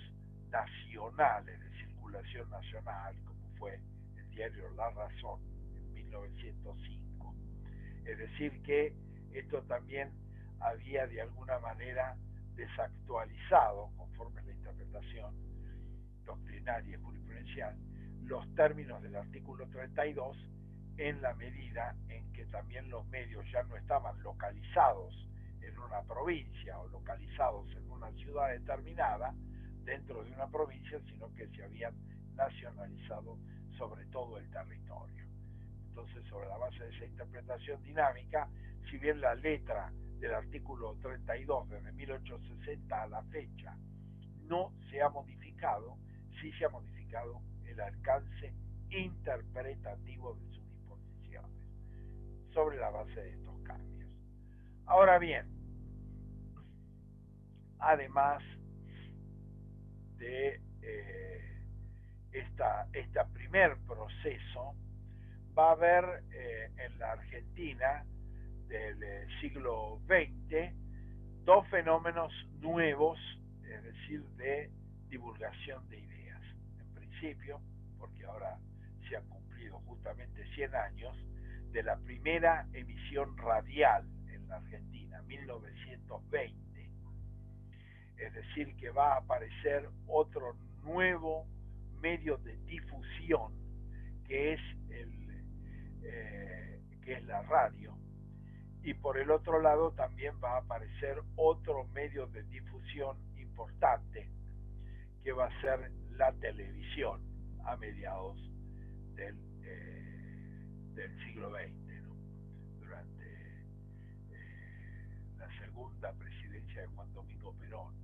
nacionales de circulación nacional, como fue el diario La Razón en 1905. Es decir, que esto también había de alguna manera desactualizado, conforme a la interpretación doctrinaria y jurisprudencial, los términos del artículo 32, en la medida en que también los medios ya no estaban localizados en una provincia o localizados en una ciudad determinada dentro de una provincia, sino que se habían nacionalizado sobre todo el territorio. Entonces, sobre la base de esa interpretación dinámica, si bien la letra del artículo 32 desde 1860 a la fecha no se ha modificado, sí se ha modificado el alcance interpretativo de sus disposiciones sobre la base de estos cambios. Ahora bien, además de este primer proceso, va a haber en la Argentina del siglo XX dos fenómenos nuevos, es decir, de divulgación de ideas. En principio, porque ahora se han cumplido justamente 100 años de la primera emisión radial en la Argentina, 1920. Es decir, que va a aparecer otro nuevo medio de difusión que es la radio, y por el otro lado también va a aparecer otro medio de difusión importante que va a ser la televisión a mediados del siglo XX, ¿no? Durante la segunda presidencia de Juan Domingo Perón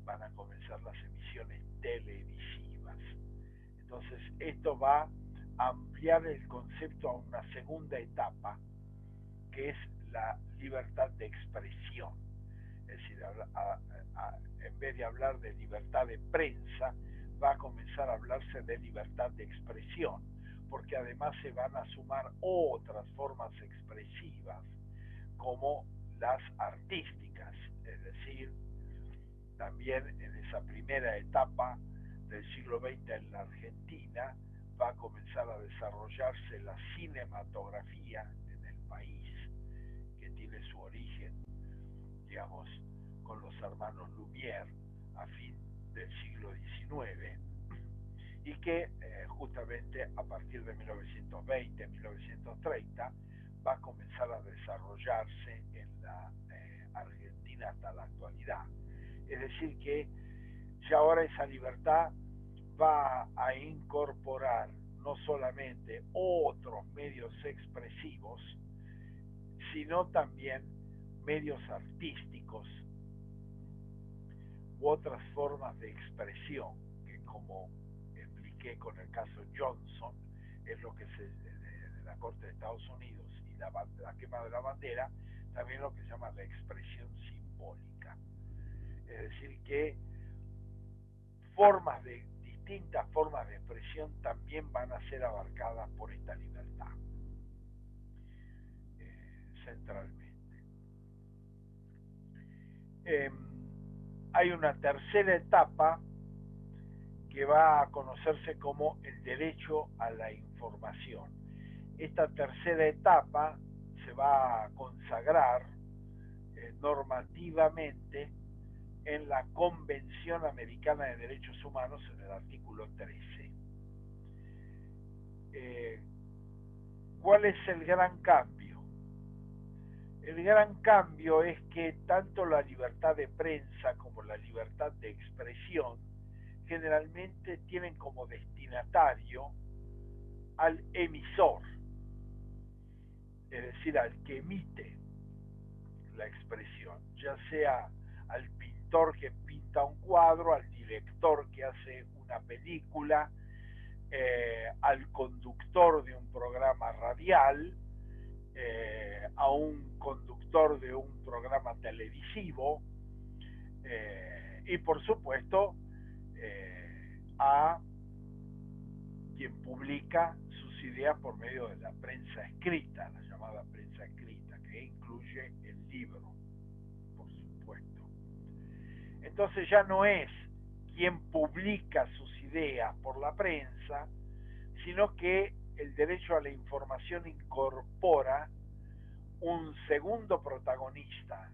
van a comenzar las emisiones televisivas. Entonces esto va a ampliar el concepto a una segunda etapa, que es la libertad de expresión. Es decir, en vez de hablar de libertad de prensa, va a comenzar a hablarse de libertad de expresión, porque además se van a sumar otras formas expresivas, como las artísticas. Es decir, también en esa primera etapa del siglo XX en la Argentina va a comenzar a desarrollarse la cinematografía en el país, que tiene su origen, digamos, con los hermanos Lumière a fin del siglo XIX, y que justamente a partir de 1920, 1930 va a comenzar a desarrollarse en la Argentina hasta la actualidad. Es decir, que ya ahora esa libertad va a incorporar no solamente otros medios expresivos, sino también medios artísticos u otras formas de expresión, que, como expliqué con el caso Johnson, es lo que de la Corte de Estados Unidos y la quema de la bandera, también lo que se llama la expresión simbólica. Es decir, que distintas formas de expresión también van a ser abarcadas por esta libertad, centralmente. Hay una tercera etapa que va a conocerse como el derecho a la información. Esta tercera etapa se va a consagrar normativamente en la Convención Americana de Derechos Humanos en el artículo 13. ¿Cuál es el gran cambio? El gran cambio es que tanto la libertad de prensa como la libertad de expresión generalmente tienen como destinatario al emisor, es decir, al que emite la expresión, ya sea al pintor que pinta un cuadro, al director que hace una película, al conductor de un programa radial, a un conductor de un programa televisivo, y por supuesto a quien publica sus ideas por medio de la prensa escrita, la llamada prensa escrita, que incluye el libro, por supuesto. Entonces ya no es quien publica sus ideas por la prensa, sino que el derecho a la información incorpora un segundo protagonista,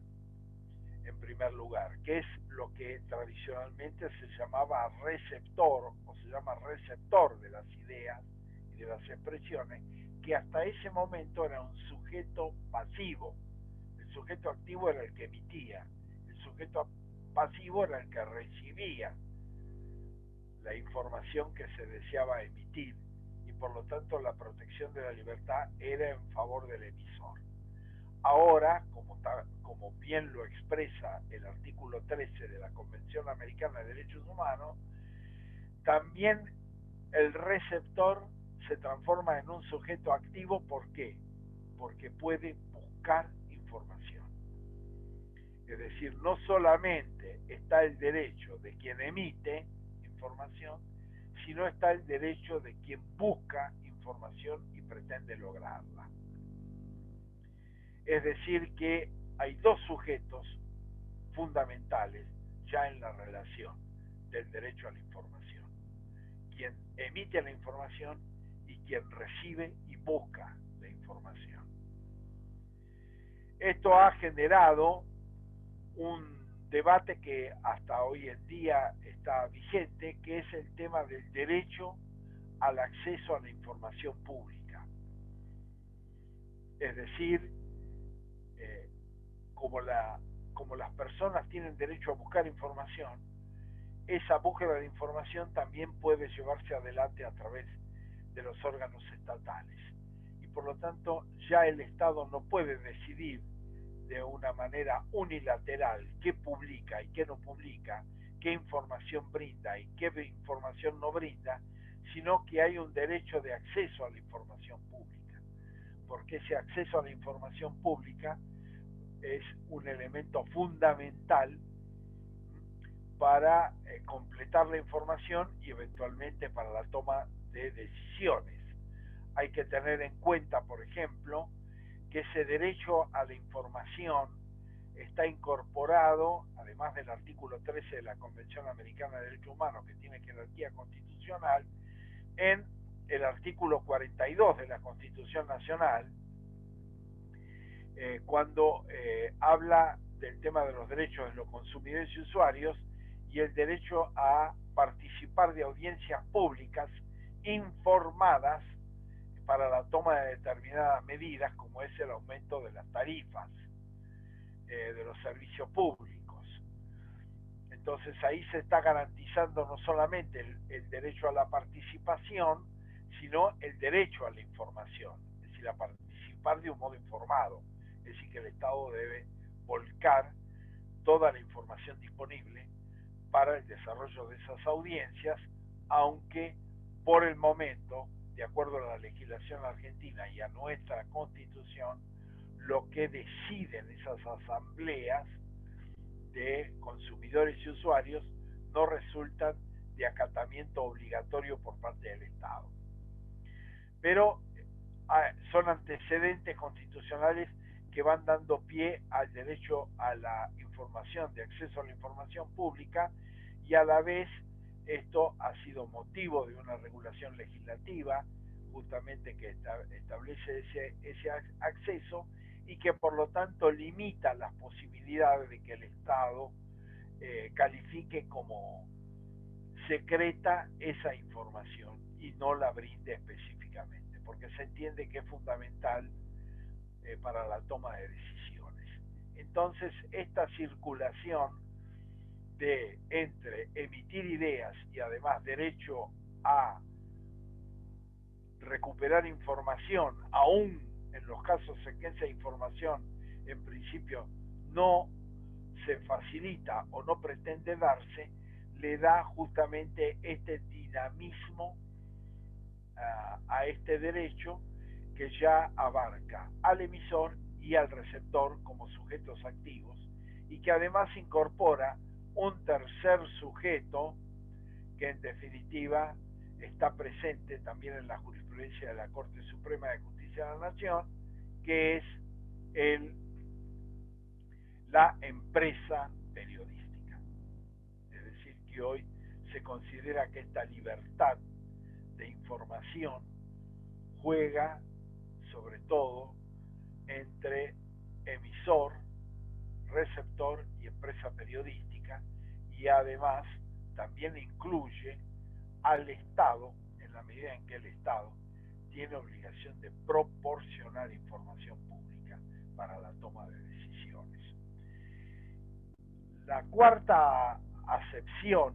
en primer lugar, que es lo que tradicionalmente se llamaba receptor, o se llama receptor de las ideas y de las expresiones, que hasta ese momento era un sujeto pasivo. El sujeto activo era el que emitía, el sujeto pasivo era el que recibía la información que se deseaba emitir, y por lo tanto la protección de la libertad era en favor del emisor. ahora, como bien lo expresa el artículo 13 de la Convención Americana de Derechos Humanos, también el receptor se transforma en un sujeto activo. ¿Por qué? Porque puede buscar información. Es decir, no solamente está el derecho de quien emite información, sino está el derecho de quien busca información y pretende lograrla. Es decir, que hay dos sujetos fundamentales ya en la relación del derecho a la información: quien emite la información y quien recibe y busca la información. Esto ha generado un debate que hasta hoy en día está vigente, que es el tema del derecho al acceso a la información pública. Es decir, como las personas tienen derecho a buscar información, esa búsqueda de información también puede llevarse adelante a través de los órganos estatales. Y por lo tanto, ya el Estado no puede decidir de una manera unilateral qué publica y qué no publica, qué información brinda y qué información no brinda, sino que hay un derecho de acceso a la información pública, porque ese acceso a la información pública es un elemento fundamental para completar la información y eventualmente para la toma de decisiones. Hay que tener en cuenta, por ejemplo, que ese derecho a la información está incorporado, además del artículo 13 de la Convención Americana de Derechos Humanos, que tiene jerarquía constitucional, en el artículo 42 de la Constitución Nacional, cuando habla del tema de los derechos de los consumidores y usuarios y el derecho a participar de audiencias públicas informadas para la toma de determinadas medidas, como es el aumento de las tarifas de los servicios públicos. Entonces ahí se está garantizando no solamente el derecho a la participación, sino el derecho a la información, es decir, a participar de un modo informado. Es decir, que el Estado debe volcar toda la información disponible para el desarrollo de esas audiencias, aunque por el momento, de acuerdo a la legislación argentina y a nuestra Constitución, lo que deciden esas asambleas de consumidores y usuarios no resultan de acatamiento obligatorio por parte del Estado. Pero son antecedentes constitucionales que van dando pie al derecho a la información, de acceso a la información pública, y a la vez esto ha sido motivo de una regulación legislativa justamente que establece ese acceso y que por lo tanto limita las posibilidades de que el Estado califique como secreta esa información y no la brinde específicamente, porque se entiende que es fundamental para la toma de decisiones. Entonces, esta circulación de entre emitir ideas y además derecho a recuperar información, aún en los casos en que esa información en principio no se facilita o no pretende darse, le da justamente este dinamismo a este derecho, que ya abarca al emisor y al receptor como sujetos activos, y que además incorpora un tercer sujeto que en definitiva está presente también en la jurisprudencia de la Corte Suprema de Justicia de la Nación, que es la empresa periodística. Es decir, que hoy se considera que esta libertad de información juega sobre todo entre emisor, receptor y empresa periodística, y además también incluye al Estado, en la medida en que el Estado tiene obligación de proporcionar información pública para la toma de decisiones. La cuarta acepción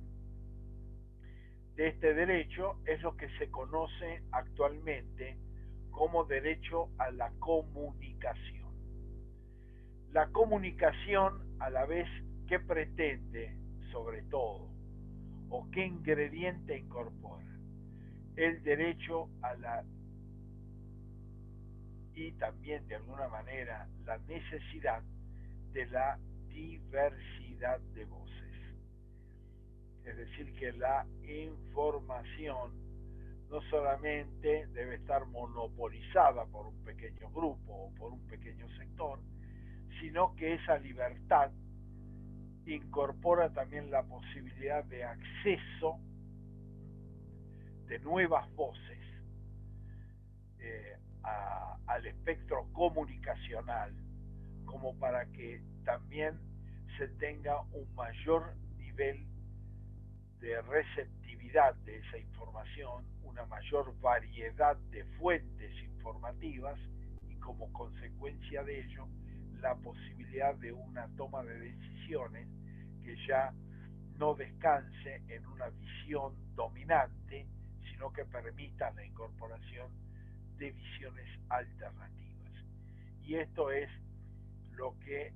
de este derecho es lo que se conoce actualmente como derecho a la comunicación. La comunicación, a la vez, ¿qué pretende sobre todo? ¿O qué ingrediente incorpora? El derecho a la, y también de alguna manera la necesidad de la diversidad de voces. Es decir, que la información no solamente debe estar monopolizada por un pequeño grupo o por un pequeño sector, sino que esa libertad incorpora también la posibilidad de acceso de nuevas voces al espectro comunicacional, como para que también se tenga un mayor nivel de receptividad de esa información, una mayor variedad de fuentes informativas y como consecuencia de ello la posibilidad de una toma de decisiones que ya no descanse en una visión dominante, sino que permita la incorporación de visiones alternativas. Y esto es lo que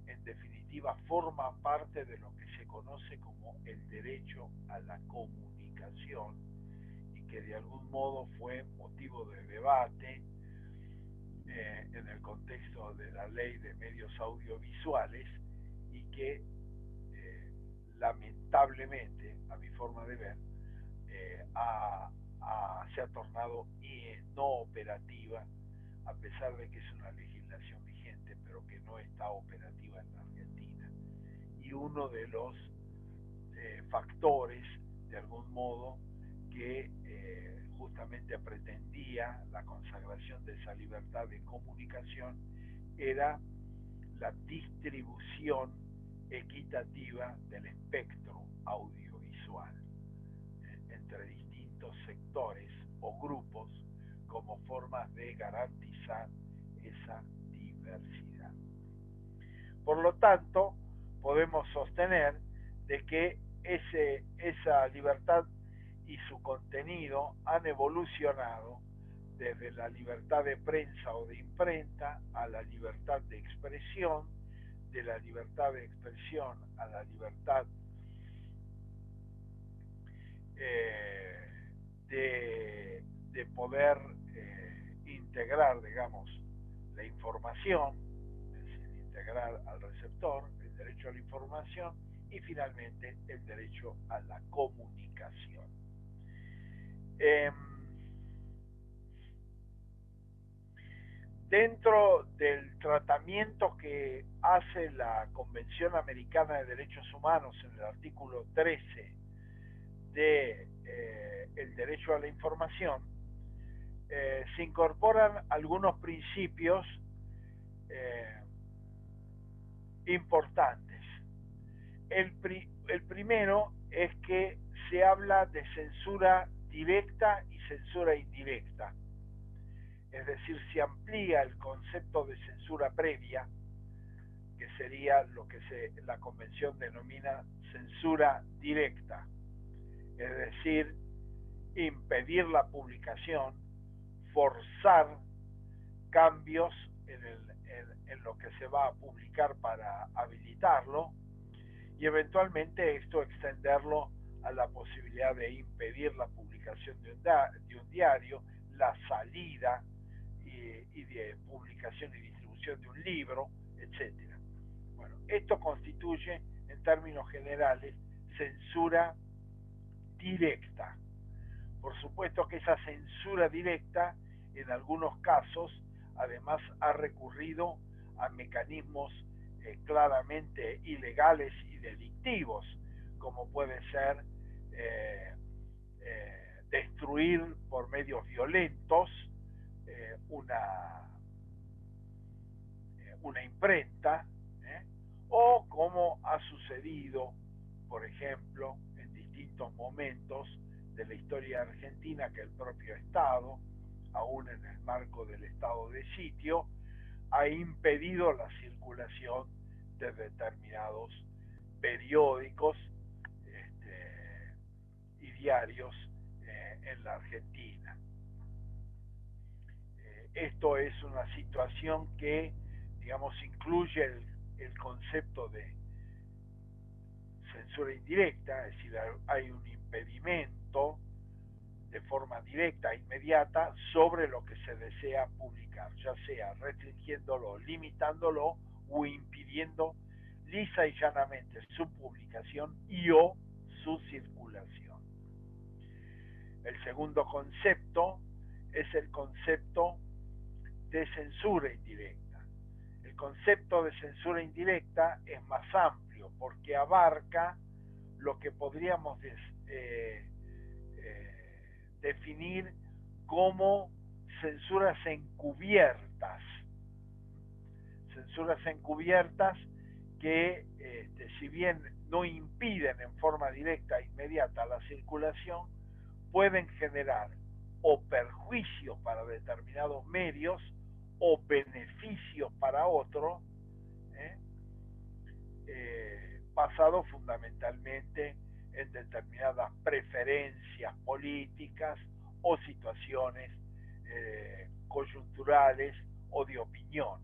en definitiva forma parte de lo que se conoce como el derecho a la comunicación y que de algún modo fue motivo de debate en el contexto de la ley de medios audiovisuales y que lamentablemente, a mi forma de ver, se ha tornado no operativa, a pesar de que es una legislación vigente, pero que no está operativa en la Argentina. Y uno de los factores, de algún modo, que justamente pretendía la consagración de esa libertad de comunicación era la distribución equitativa del espectro audiovisual entre distintos sectores o grupos como formas de garantizar esa diversidad. Por lo tanto, podemos sostener de que esa libertad y su contenido han evolucionado desde la libertad de prensa o de imprenta a la libertad de expresión, de la libertad de expresión a la libertad de poder integrar, digamos, la información, es decir, integrar al receptor, el derecho a la información y finalmente el derecho a la comunicación. Dentro del tratamiento que hace la Convención Americana de Derechos Humanos en el artículo 13 de el derecho a la información, se incorporan algunos principios importantes. El primero es que se habla de censura directa y censura indirecta. Es decir, se amplía el concepto de censura previa, que sería lo que la Convención denomina censura directa. Es decir, impedir la publicación, forzar cambios en lo que se va a publicar para habilitarlo y eventualmente esto extenderlo a la posibilidad de impedir la publicación de un diario, la salida y de publicación y distribución de un libro, etc. Bueno, esto constituye en términos generales censura directa. Por supuesto que esa censura directa en algunos casos además ha recurrido a mecanismos claramente ilegales y delictivos, como puede ser destruir por medios violentos una imprenta, o como ha sucedido, por ejemplo, en distintos momentos de la historia argentina, que el propio Estado, aún en el marco del estado de sitio, ha impedido la circulación de determinados periódicos y diarios en la Argentina. Esto es una situación que digamos, incluye el concepto de censura indirecta, es decir, hay un impedimento de forma directa e inmediata sobre lo que se desea publicar, ya sea restringiéndolo, limitándolo o impidiendo lisa y llanamente su publicación y o su circulación. El segundo concepto es el concepto de censura indirecta. El concepto de censura indirecta es más amplio porque abarca lo que podríamos definir como censuras encubiertas. Censuras encubiertas que, si bien no impiden en forma directa e inmediata la circulación, pueden generar o perjuicios para determinados medios o beneficios para otros, basado fundamentalmente en determinadas preferencias políticas o situaciones coyunturales o de opinión.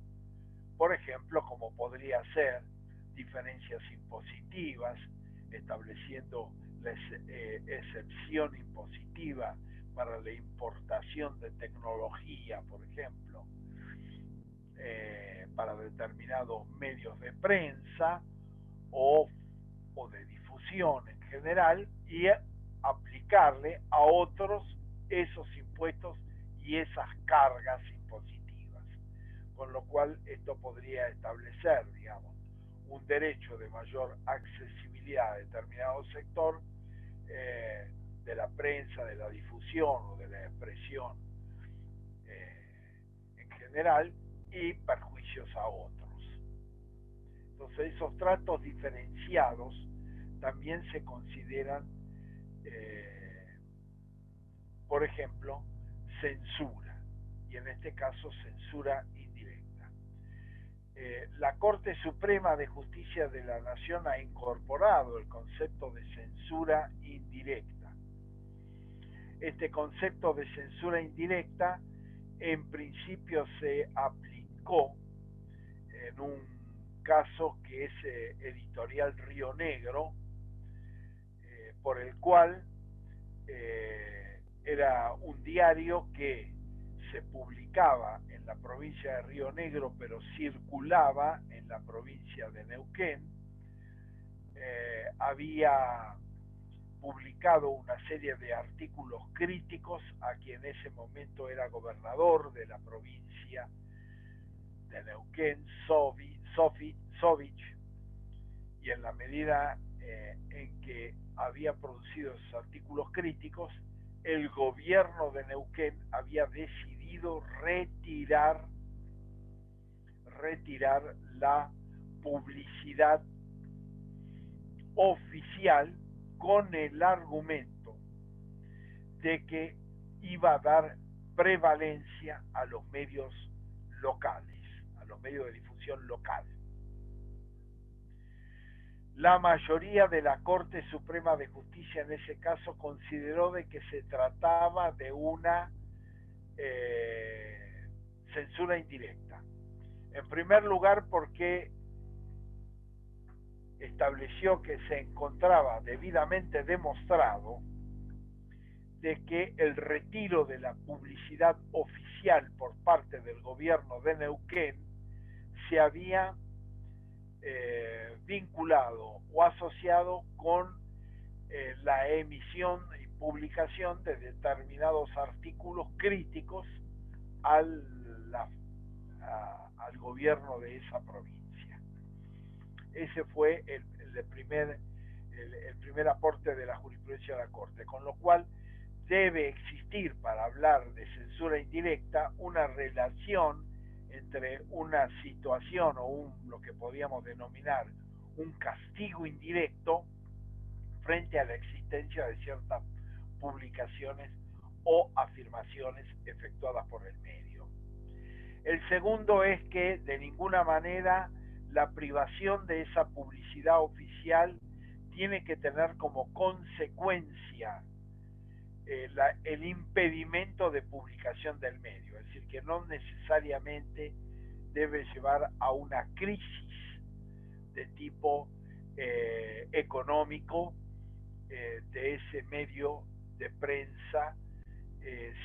Por ejemplo, como podría ser diferencias impositivas, estableciendo la excepción impositiva para la importación de tecnología, por ejemplo, para determinados medios de prensa o de difusión en general, y aplicarle a otros esos impuestos y esas cargas impositivas. Con lo cual esto podría establecer, digamos, un derecho de mayor accesibilidad a determinado sector de la prensa, de la difusión o de la expresión en general, y perjuicios a otros. Entonces esos tratos diferenciados también se consideran, por ejemplo, censura, y en este caso censura indirecta. La Corte Suprema de Justicia de la Nación ha incorporado el concepto de censura indirecta. Este concepto de censura indirecta en principio se aplicó en un caso que es Editorial Río Negro, por el cual era un diario que se publicaba en la provincia de Río Negro, pero circulaba en la provincia de Neuquén. Había publicado una serie de artículos críticos a quien en ese momento era gobernador de la provincia de Neuquén, Sovich, y en la medida en que había producido esos artículos críticos, el gobierno de Neuquén había decidido retirar la publicidad oficial con el argumento de que iba a dar prevalencia a los medios locales, a los medios de difusión local. La mayoría de la Corte Suprema de Justicia en ese caso consideró de que se trataba de una censura indirecta. En primer lugar, porque estableció que se encontraba debidamente demostrado de que el retiro de la publicidad oficial por parte del gobierno de Neuquén se había vinculado o asociado con la emisión y publicación de determinados artículos críticos al gobierno de esa provincia. Ese fue el primer aporte de la jurisprudencia de la Corte, con lo cual debe existir, para hablar de censura indirecta, una relación entre una situación o lo que podríamos denominar un castigo indirecto frente a la existencia de ciertas publicaciones o afirmaciones efectuadas por el medio. El segundo es que de ninguna manera la privación de esa publicidad oficial tiene que tener como consecuencia el impedimento de publicación del medio, es decir, que no necesariamente debe llevar a una crisis de tipo económico de ese medio de prensa,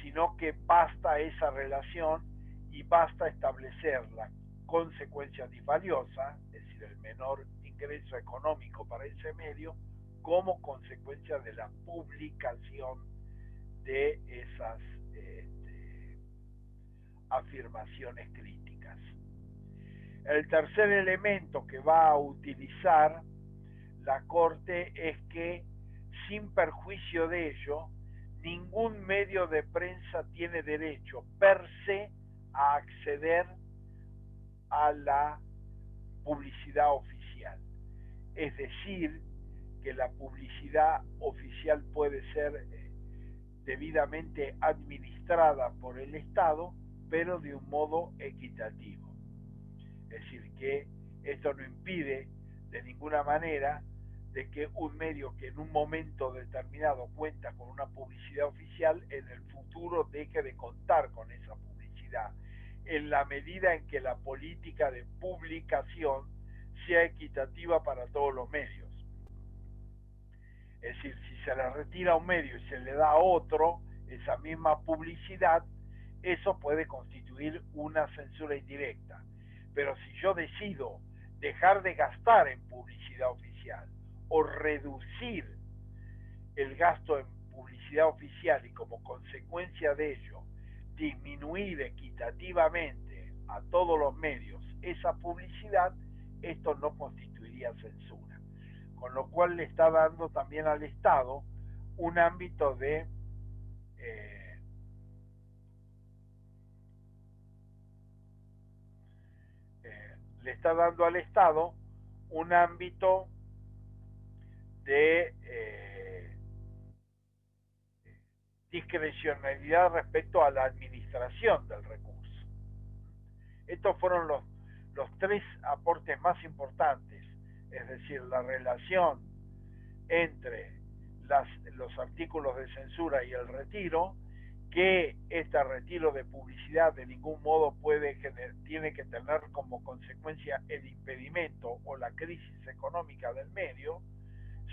sino que basta esa relación y basta establecer la consecuencia disvaliosa, es decir, el menor ingreso económico para ese medio, como consecuencia de la publicación de esas afirmaciones críticas. El tercer elemento que va a utilizar la Corte es que, sin perjuicio de ello, ningún medio de prensa tiene derecho per se a acceder a la publicidad oficial. Es decir, que la publicidad oficial puede ser debidamente administrada por el Estado, pero de un modo equitativo. Es decir, que esto no impide de ninguna manera de que un medio que en un momento determinado cuenta con una publicidad oficial, en el futuro deje de contar con esa publicidad, en la medida en que la política de publicación sea equitativa para todos los medios. Es decir, si se le retira a un medio y se le da a otro esa misma publicidad, eso puede constituir una censura indirecta. Pero si yo decido dejar de gastar en publicidad oficial o reducir el gasto en publicidad oficial y como consecuencia de ello disminuir equitativamente a todos los medios esa publicidad, esto no constituiría censura. Con lo cual le está dando también al Estado un ámbito de le está dando al Estado un ámbito de discrecionalidad respecto a la administración del recurso. Estos fueron los tres aportes más importantes, es decir, la relación entre los artículos de censura y el retiro, que este retiro de publicidad de ningún modo tiene que tener como consecuencia el impedimento o la crisis económica del medio,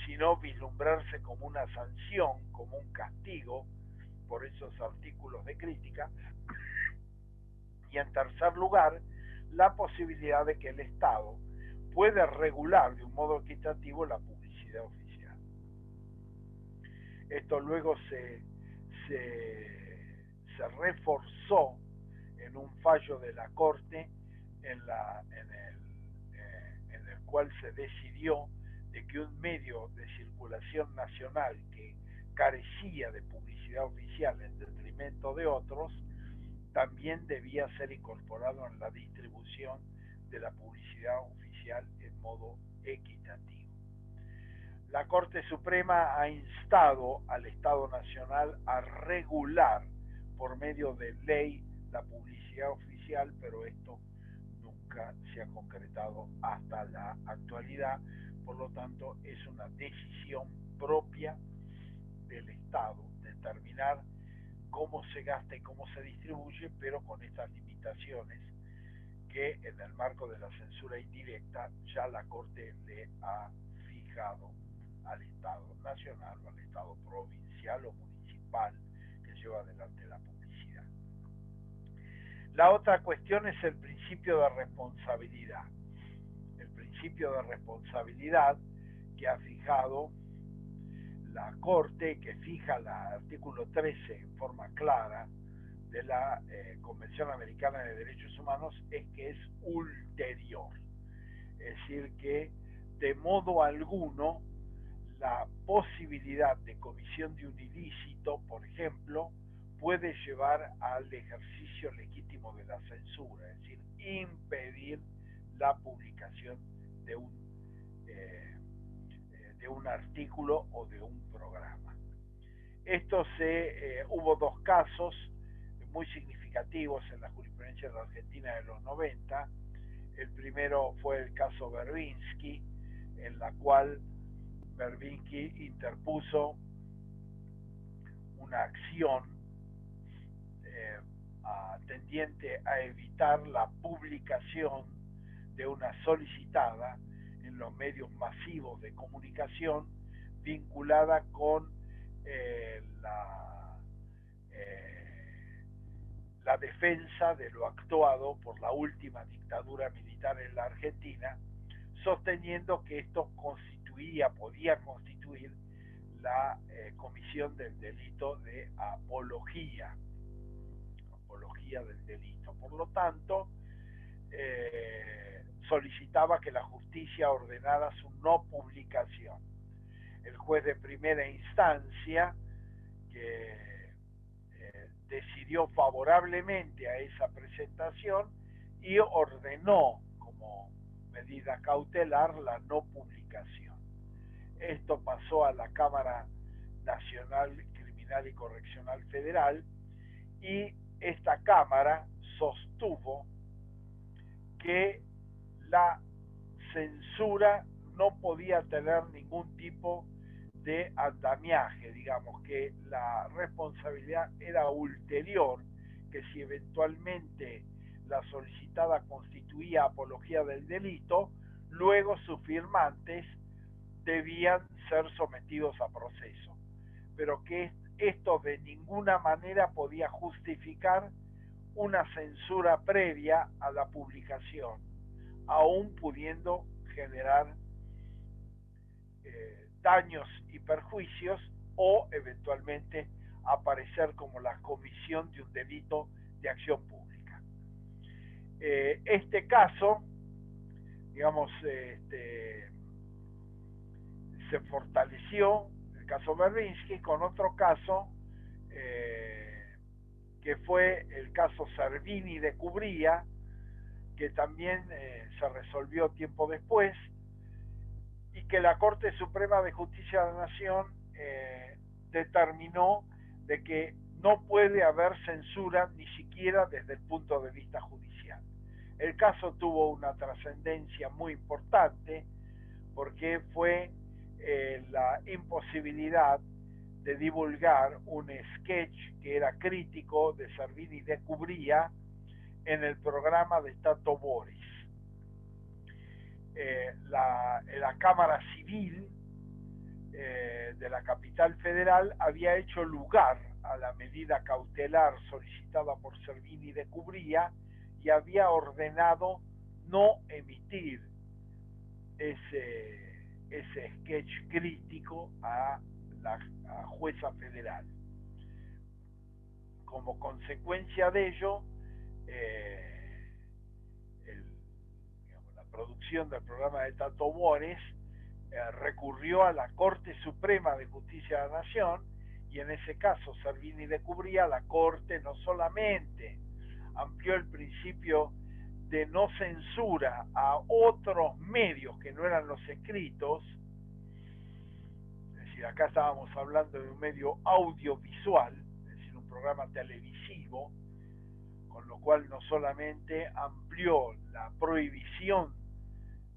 sino vislumbrarse como una sanción, como un castigo por esos artículos de crítica. Y en tercer lugar, la posibilidad de que el Estado pueda regular de un modo equitativo la publicidad oficial. Esto luego se reforzó en un fallo de la Corte en el cual se decidió de que un medio de circulación nacional que carecía de publicidad oficial en detrimento de otros también debía ser incorporado en la distribución de la publicidad oficial en modo equitativo. La Corte Suprema ha instado al Estado Nacional a regular por medio de ley la publicidad oficial, pero esto nunca se ha concretado hasta la actualidad. Por lo tanto, es una decisión propia del Estado determinar cómo se gasta y cómo se distribuye, pero con estas limitaciones que en el marco de la censura indirecta ya la Corte le ha fijado al Estado nacional o al Estado provincial o municipal que lleva adelante la publicidad. La otra cuestión es el principio de responsabilidad. El principio de responsabilidad que ha fijado la Corte, que fija el artículo 13 en forma clara de la Convención Americana de Derechos Humanos, es que es ulterior. Es decir, que de modo alguno la posibilidad de comisión de un ilícito, por ejemplo, puede llevar al ejercicio legítimo de la censura, es decir, impedir la publicación de un artículo o de un programa. Hubo dos casos muy significativos en la jurisprudencia de la Argentina de los 90. El primero fue el caso Berbinsky, en la cual Berbinsky interpuso una acción tendiente a evitar la publicación de una solicitada en los medios masivos de comunicación vinculada con la defensa de lo actuado por la última dictadura militar en la Argentina, sosteniendo que esto podía constituir la comisión del delito de apología del delito. Por lo tanto, solicitaba que la justicia ordenara su no publicación. El juez de primera instancia, que decidió favorablemente a esa presentación y ordenó como medida cautelar la no publicación. Esto pasó a la Cámara Nacional Criminal y Correccional Federal, y esta Cámara sostuvo que la censura no podía tener ningún tipo de andamiaje, digamos, que la responsabilidad era ulterior, que si eventualmente la solicitada constituía apología del delito, luego sus firmantes debían ser sometidos a proceso, pero que esto de ninguna manera podía justificar una censura previa a la publicación, aún pudiendo generar daños y perjuicios o eventualmente aparecer como la comisión de un delito de acción pública. Este caso, digamos, se fortaleció, el caso Berlinski, con otro caso que fue el caso Servini de Cubría, que también se resolvió tiempo después, y que la Corte Suprema de Justicia de la Nación determinó de que no puede haber censura ni siquiera desde el punto de vista judicial. El caso tuvo una trascendencia muy importante porque fue la imposibilidad de divulgar un sketch que era crítico de Servini de Cubría en el programa de Tato Bores. La Cámara Civil de la capital federal había hecho lugar a la medida cautelar solicitada por Servini de Cubría y había ordenado no emitir ese sketch crítico a la jueza federal. Como consecuencia de ello, la producción del programa de Tato Bores recurrió a la Corte Suprema de Justicia de la Nación, y en ese caso Servini de Cubría, la Corte no solamente amplió el principio de no censura a otros medios que no eran los escritos, es decir, acá estábamos hablando de un medio audiovisual, es decir, un programa televisivo, con lo cual no solamente amplió la prohibición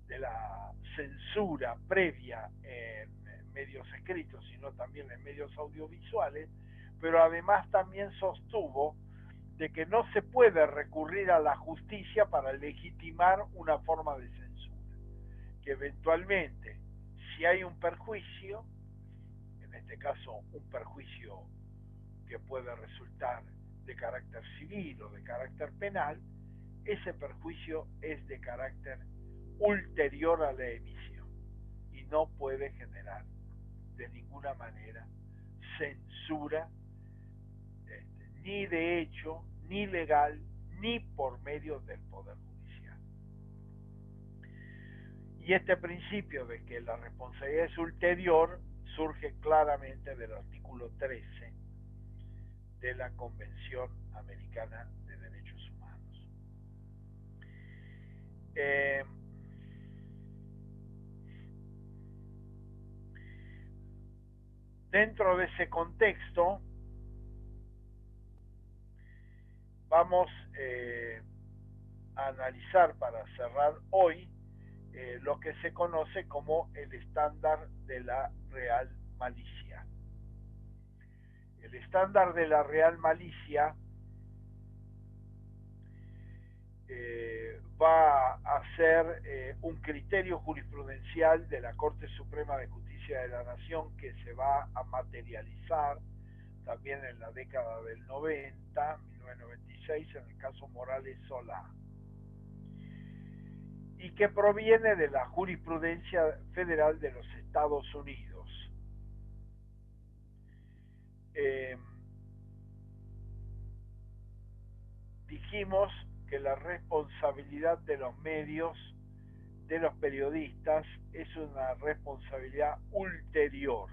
de la censura previa en medios escritos, sino también en medios audiovisuales, pero además también sostuvo de que no se puede recurrir a la justicia para legitimar una forma de censura, que eventualmente, si hay un perjuicio, en este caso un perjuicio que puede resultar de carácter civil o de carácter penal, ese perjuicio es de carácter ulterior a la emisión y no puede generar de ninguna manera censura, ni de hecho, ni legal, ni por medio del Poder Judicial. Y este principio de que la responsabilidad es ulterior surge claramente del artículo 13 de la Convención Americana de Derechos Humanos. Dentro de ese contexto, vamos a analizar para cerrar hoy lo que se conoce como el estándar de la real malicia. El estándar de la real malicia va a ser un criterio jurisprudencial de la Corte Suprema de Justicia de la Nación que se va a materializar también en la década del 90, 1996, en el caso Morales Solá, y que proviene de la jurisprudencia federal de los Estados Unidos. Dijimos que la responsabilidad de los medios, de los periodistas, es una responsabilidad ulterior.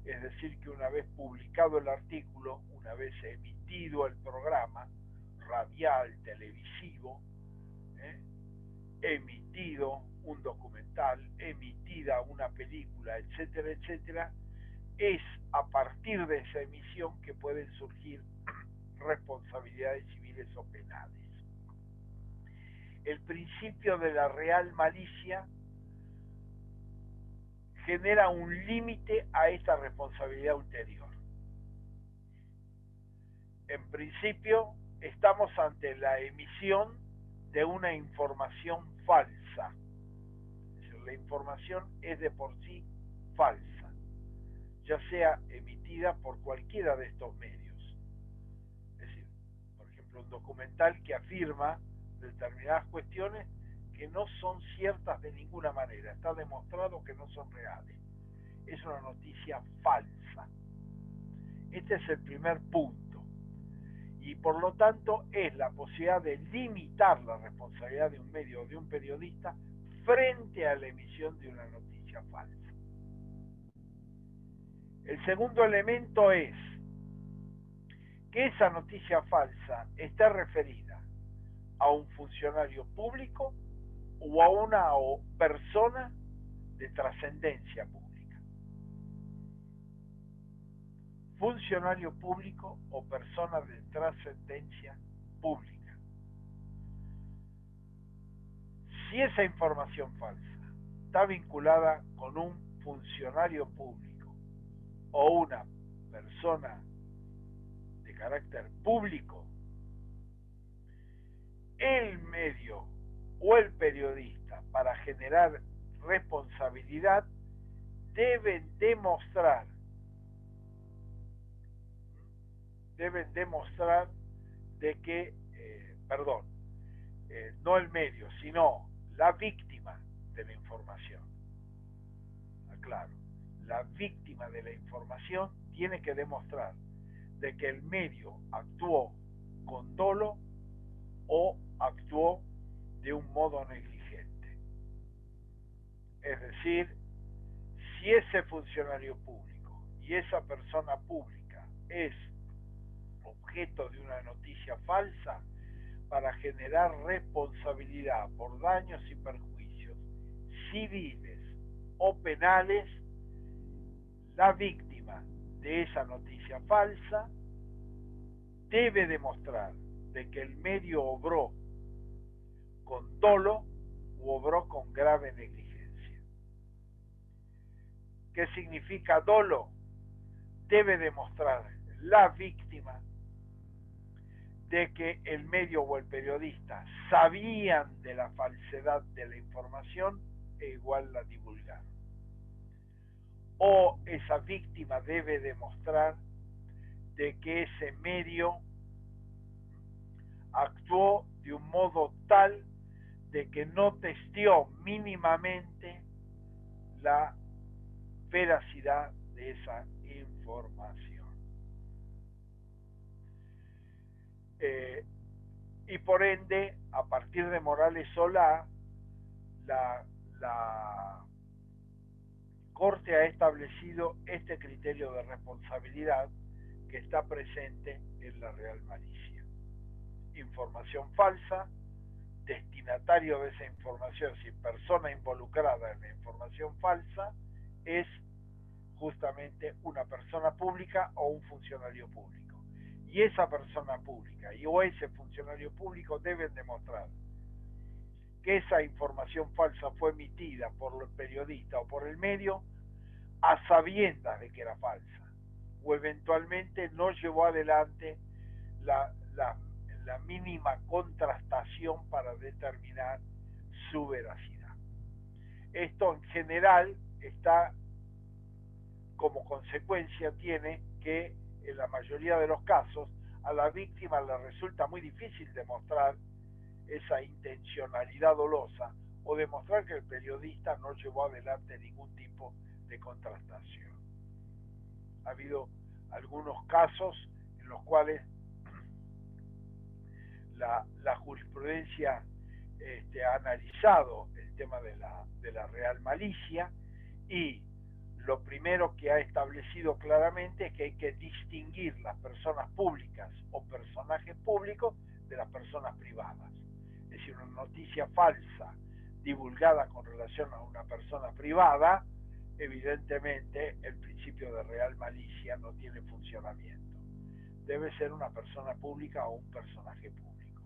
Es decir, que una vez publicado el artículo, una vez emitido el programa radial, televisivo, emitido un documental, emitida una película, etcétera, etcétera, es a partir de esa emisión que pueden surgir responsabilidades civiles o penales. El principio de la real malicia genera un límite a esta responsabilidad ulterior. En principio, estamos ante la emisión de una información falsa. Es decir, la información es de por sí falsa, ya sea emitida por cualquiera de estos medios. Es decir, por ejemplo, un documental que afirma determinadas cuestiones que no son ciertas de ninguna manera, está demostrado que no son reales, es una noticia falsa. Este es el primer punto, y por lo tanto es la posibilidad de limitar la responsabilidad de un medio o de un periodista frente a la emisión de una noticia falsa. El segundo elemento es que esa noticia falsa está referida a un funcionario público o a una persona de trascendencia pública. Funcionario público o persona de trascendencia pública. Si esa información falsa está vinculada con un funcionario público o una persona de carácter público, el medio o el periodista, para generar responsabilidad, deben demostrar de que, no el medio, sino la víctima de la información. Aclaro, la víctima de la información tiene que demostrar de que el medio actuó con dolo o actuó de un modo negligente. Es decir, si ese funcionario público y esa persona pública es objeto de una noticia falsa, para generar responsabilidad por daños y perjuicios civiles o penales, la víctima de esa noticia falsa debe demostrar de que el medio obró con dolo u obró con grave negligencia. ¿Qué significa dolo? Debe demostrar la víctima de que el medio o el periodista sabían de la falsedad de la información e igual la divulgaron. O esa víctima debe demostrar de que ese medio actuó de un modo tal de que no testeó mínimamente la veracidad de esa información. Y por ende, a partir de Morales Solá, la Corte ha establecido este criterio de responsabilidad que está presente en la real malicia. Información falsa, destinatario de esa información, si persona involucrada en la información falsa, es justamente una persona pública o un funcionario público. Y esa persona pública o ese funcionario público deben demostrar que esa información falsa fue emitida por el periodista o por el medio a sabiendas de que era falsa, o eventualmente no llevó adelante la mínima contrastación para determinar su veracidad. Esto en general está como consecuencia tiene que en la mayoría de los casos a la víctima le resulta muy difícil demostrar esa intencionalidad dolosa o demostrar que el periodista no llevó adelante ningún tipo de contrastación. Ha habido algunos casos en los cuales la jurisprudencia ha analizado el tema de la real malicia y lo primero que ha establecido claramente es que hay que distinguir las personas públicas o personajes públicos de las personas privadas. Es decir, una noticia falsa divulgada con relación a una persona privada, evidentemente el principio de real malicia no tiene funcionamiento. Debe ser una persona pública o un personaje público.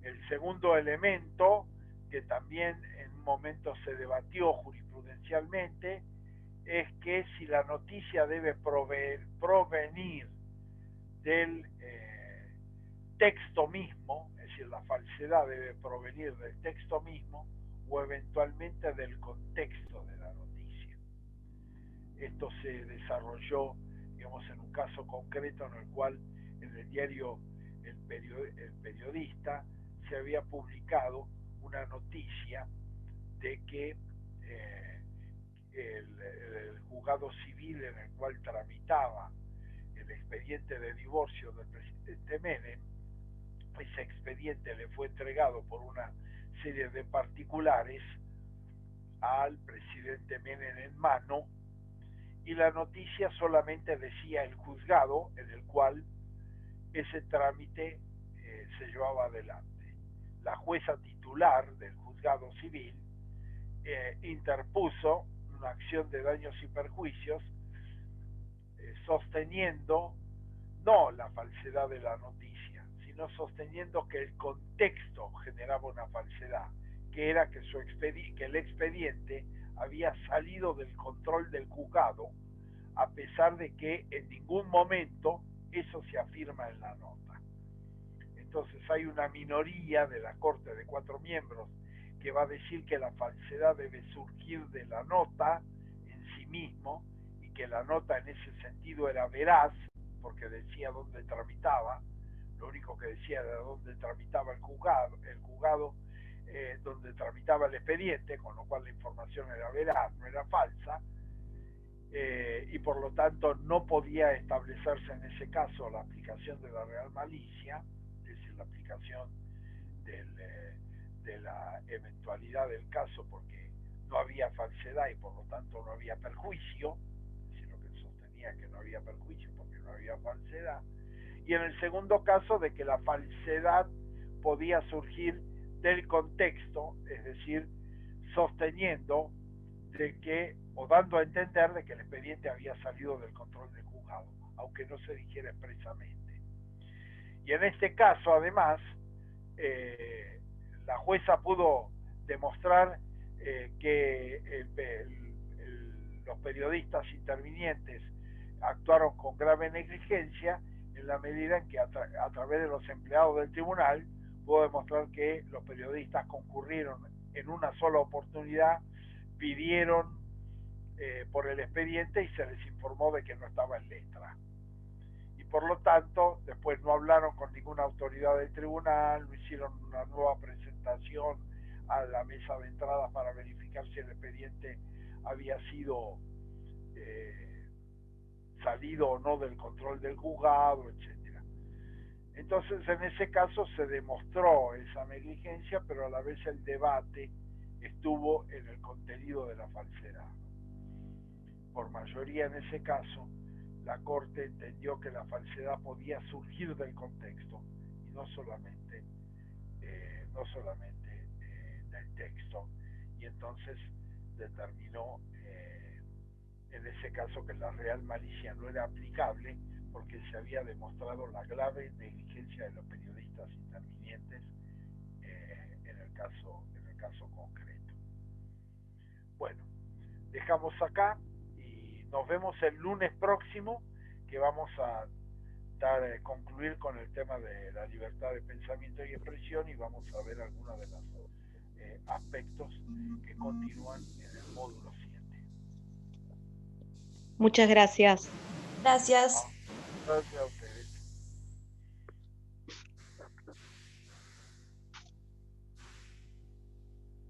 El segundo elemento que también en un momento se debatió jurisprudencialmente es que si la noticia debe provenir del texto mismo, es decir, la falsedad debe provenir del texto mismo o eventualmente del contexto de la noticia. Esto se desarrolló, digamos, en un caso concreto en el cual en el diario El Periodista se había publicado una noticia de que el juzgado civil en el cual tramitaba el expediente de divorcio del presidente Menem, ese expediente le fue entregado por una serie de particulares al presidente Menem en mano, y la noticia solamente decía el juzgado en el cual ese trámite se llevaba adelante. La jueza titular del juzgado civil interpuso una acción de daños y perjuicios sosteniendo no la falsedad de la noticia, sino sosteniendo que el contexto generaba una falsedad, que era que el expediente había salido del control del juzgado, a pesar de que en ningún momento eso se afirma en la nota. Entonces hay una minoría de la Corte de 4 miembros que va a decir que la falsedad debe surgir de la nota en sí mismo y que la nota en ese sentido era veraz porque decía dónde tramitaba, lo único que decía era dónde tramitaba el juzgado donde tramitaba el expediente, con lo cual la información era veraz, no era falsa, y por lo tanto no podía establecerse en ese caso la aplicación de la real malicia, es decir, la aplicación de la eventualidad del caso, porque no había falsedad y por lo tanto no había perjuicio, es decir, lo que sostenía que no había perjuicio porque no había falsedad, y en el segundo caso de que la falsedad podía surgir del contexto, es decir, sosteniendo de que, o dando a entender de que el expediente había salido del control del juzgado, aunque no se dijera expresamente. Y en este caso, además, la jueza pudo demostrar que los periodistas intervinientes actuaron con grave negligencia en la medida en que a través de los empleados del tribunal pudo demostrar que los periodistas concurrieron en una sola oportunidad, pidieron por el expediente y se les informó de que no estaba en letra. Y por lo tanto, después no hablaron con ninguna autoridad del tribunal, no hicieron una nueva presentación a la mesa de entrada para verificar si el expediente había sido salido o no del control del juzgado, etc. Entonces, en ese caso se demostró esa negligencia, pero a la vez el debate estuvo en el contenido de la falsedad. Por mayoría en ese caso, la Corte entendió que la falsedad podía surgir del contexto y no solamente del texto, y entonces determinó en ese caso que la real malicia no era aplicable porque se había demostrado la grave negligencia de los periodistas intervinientes en el caso concreto. Bueno, dejamos acá y nos vemos el lunes próximo, que vamos a intentar concluir con el tema de la libertad de pensamiento y expresión, y vamos a ver algunos de los aspectos que continúan en el módulo 7. Muchas gracias. Gracias. Gracias a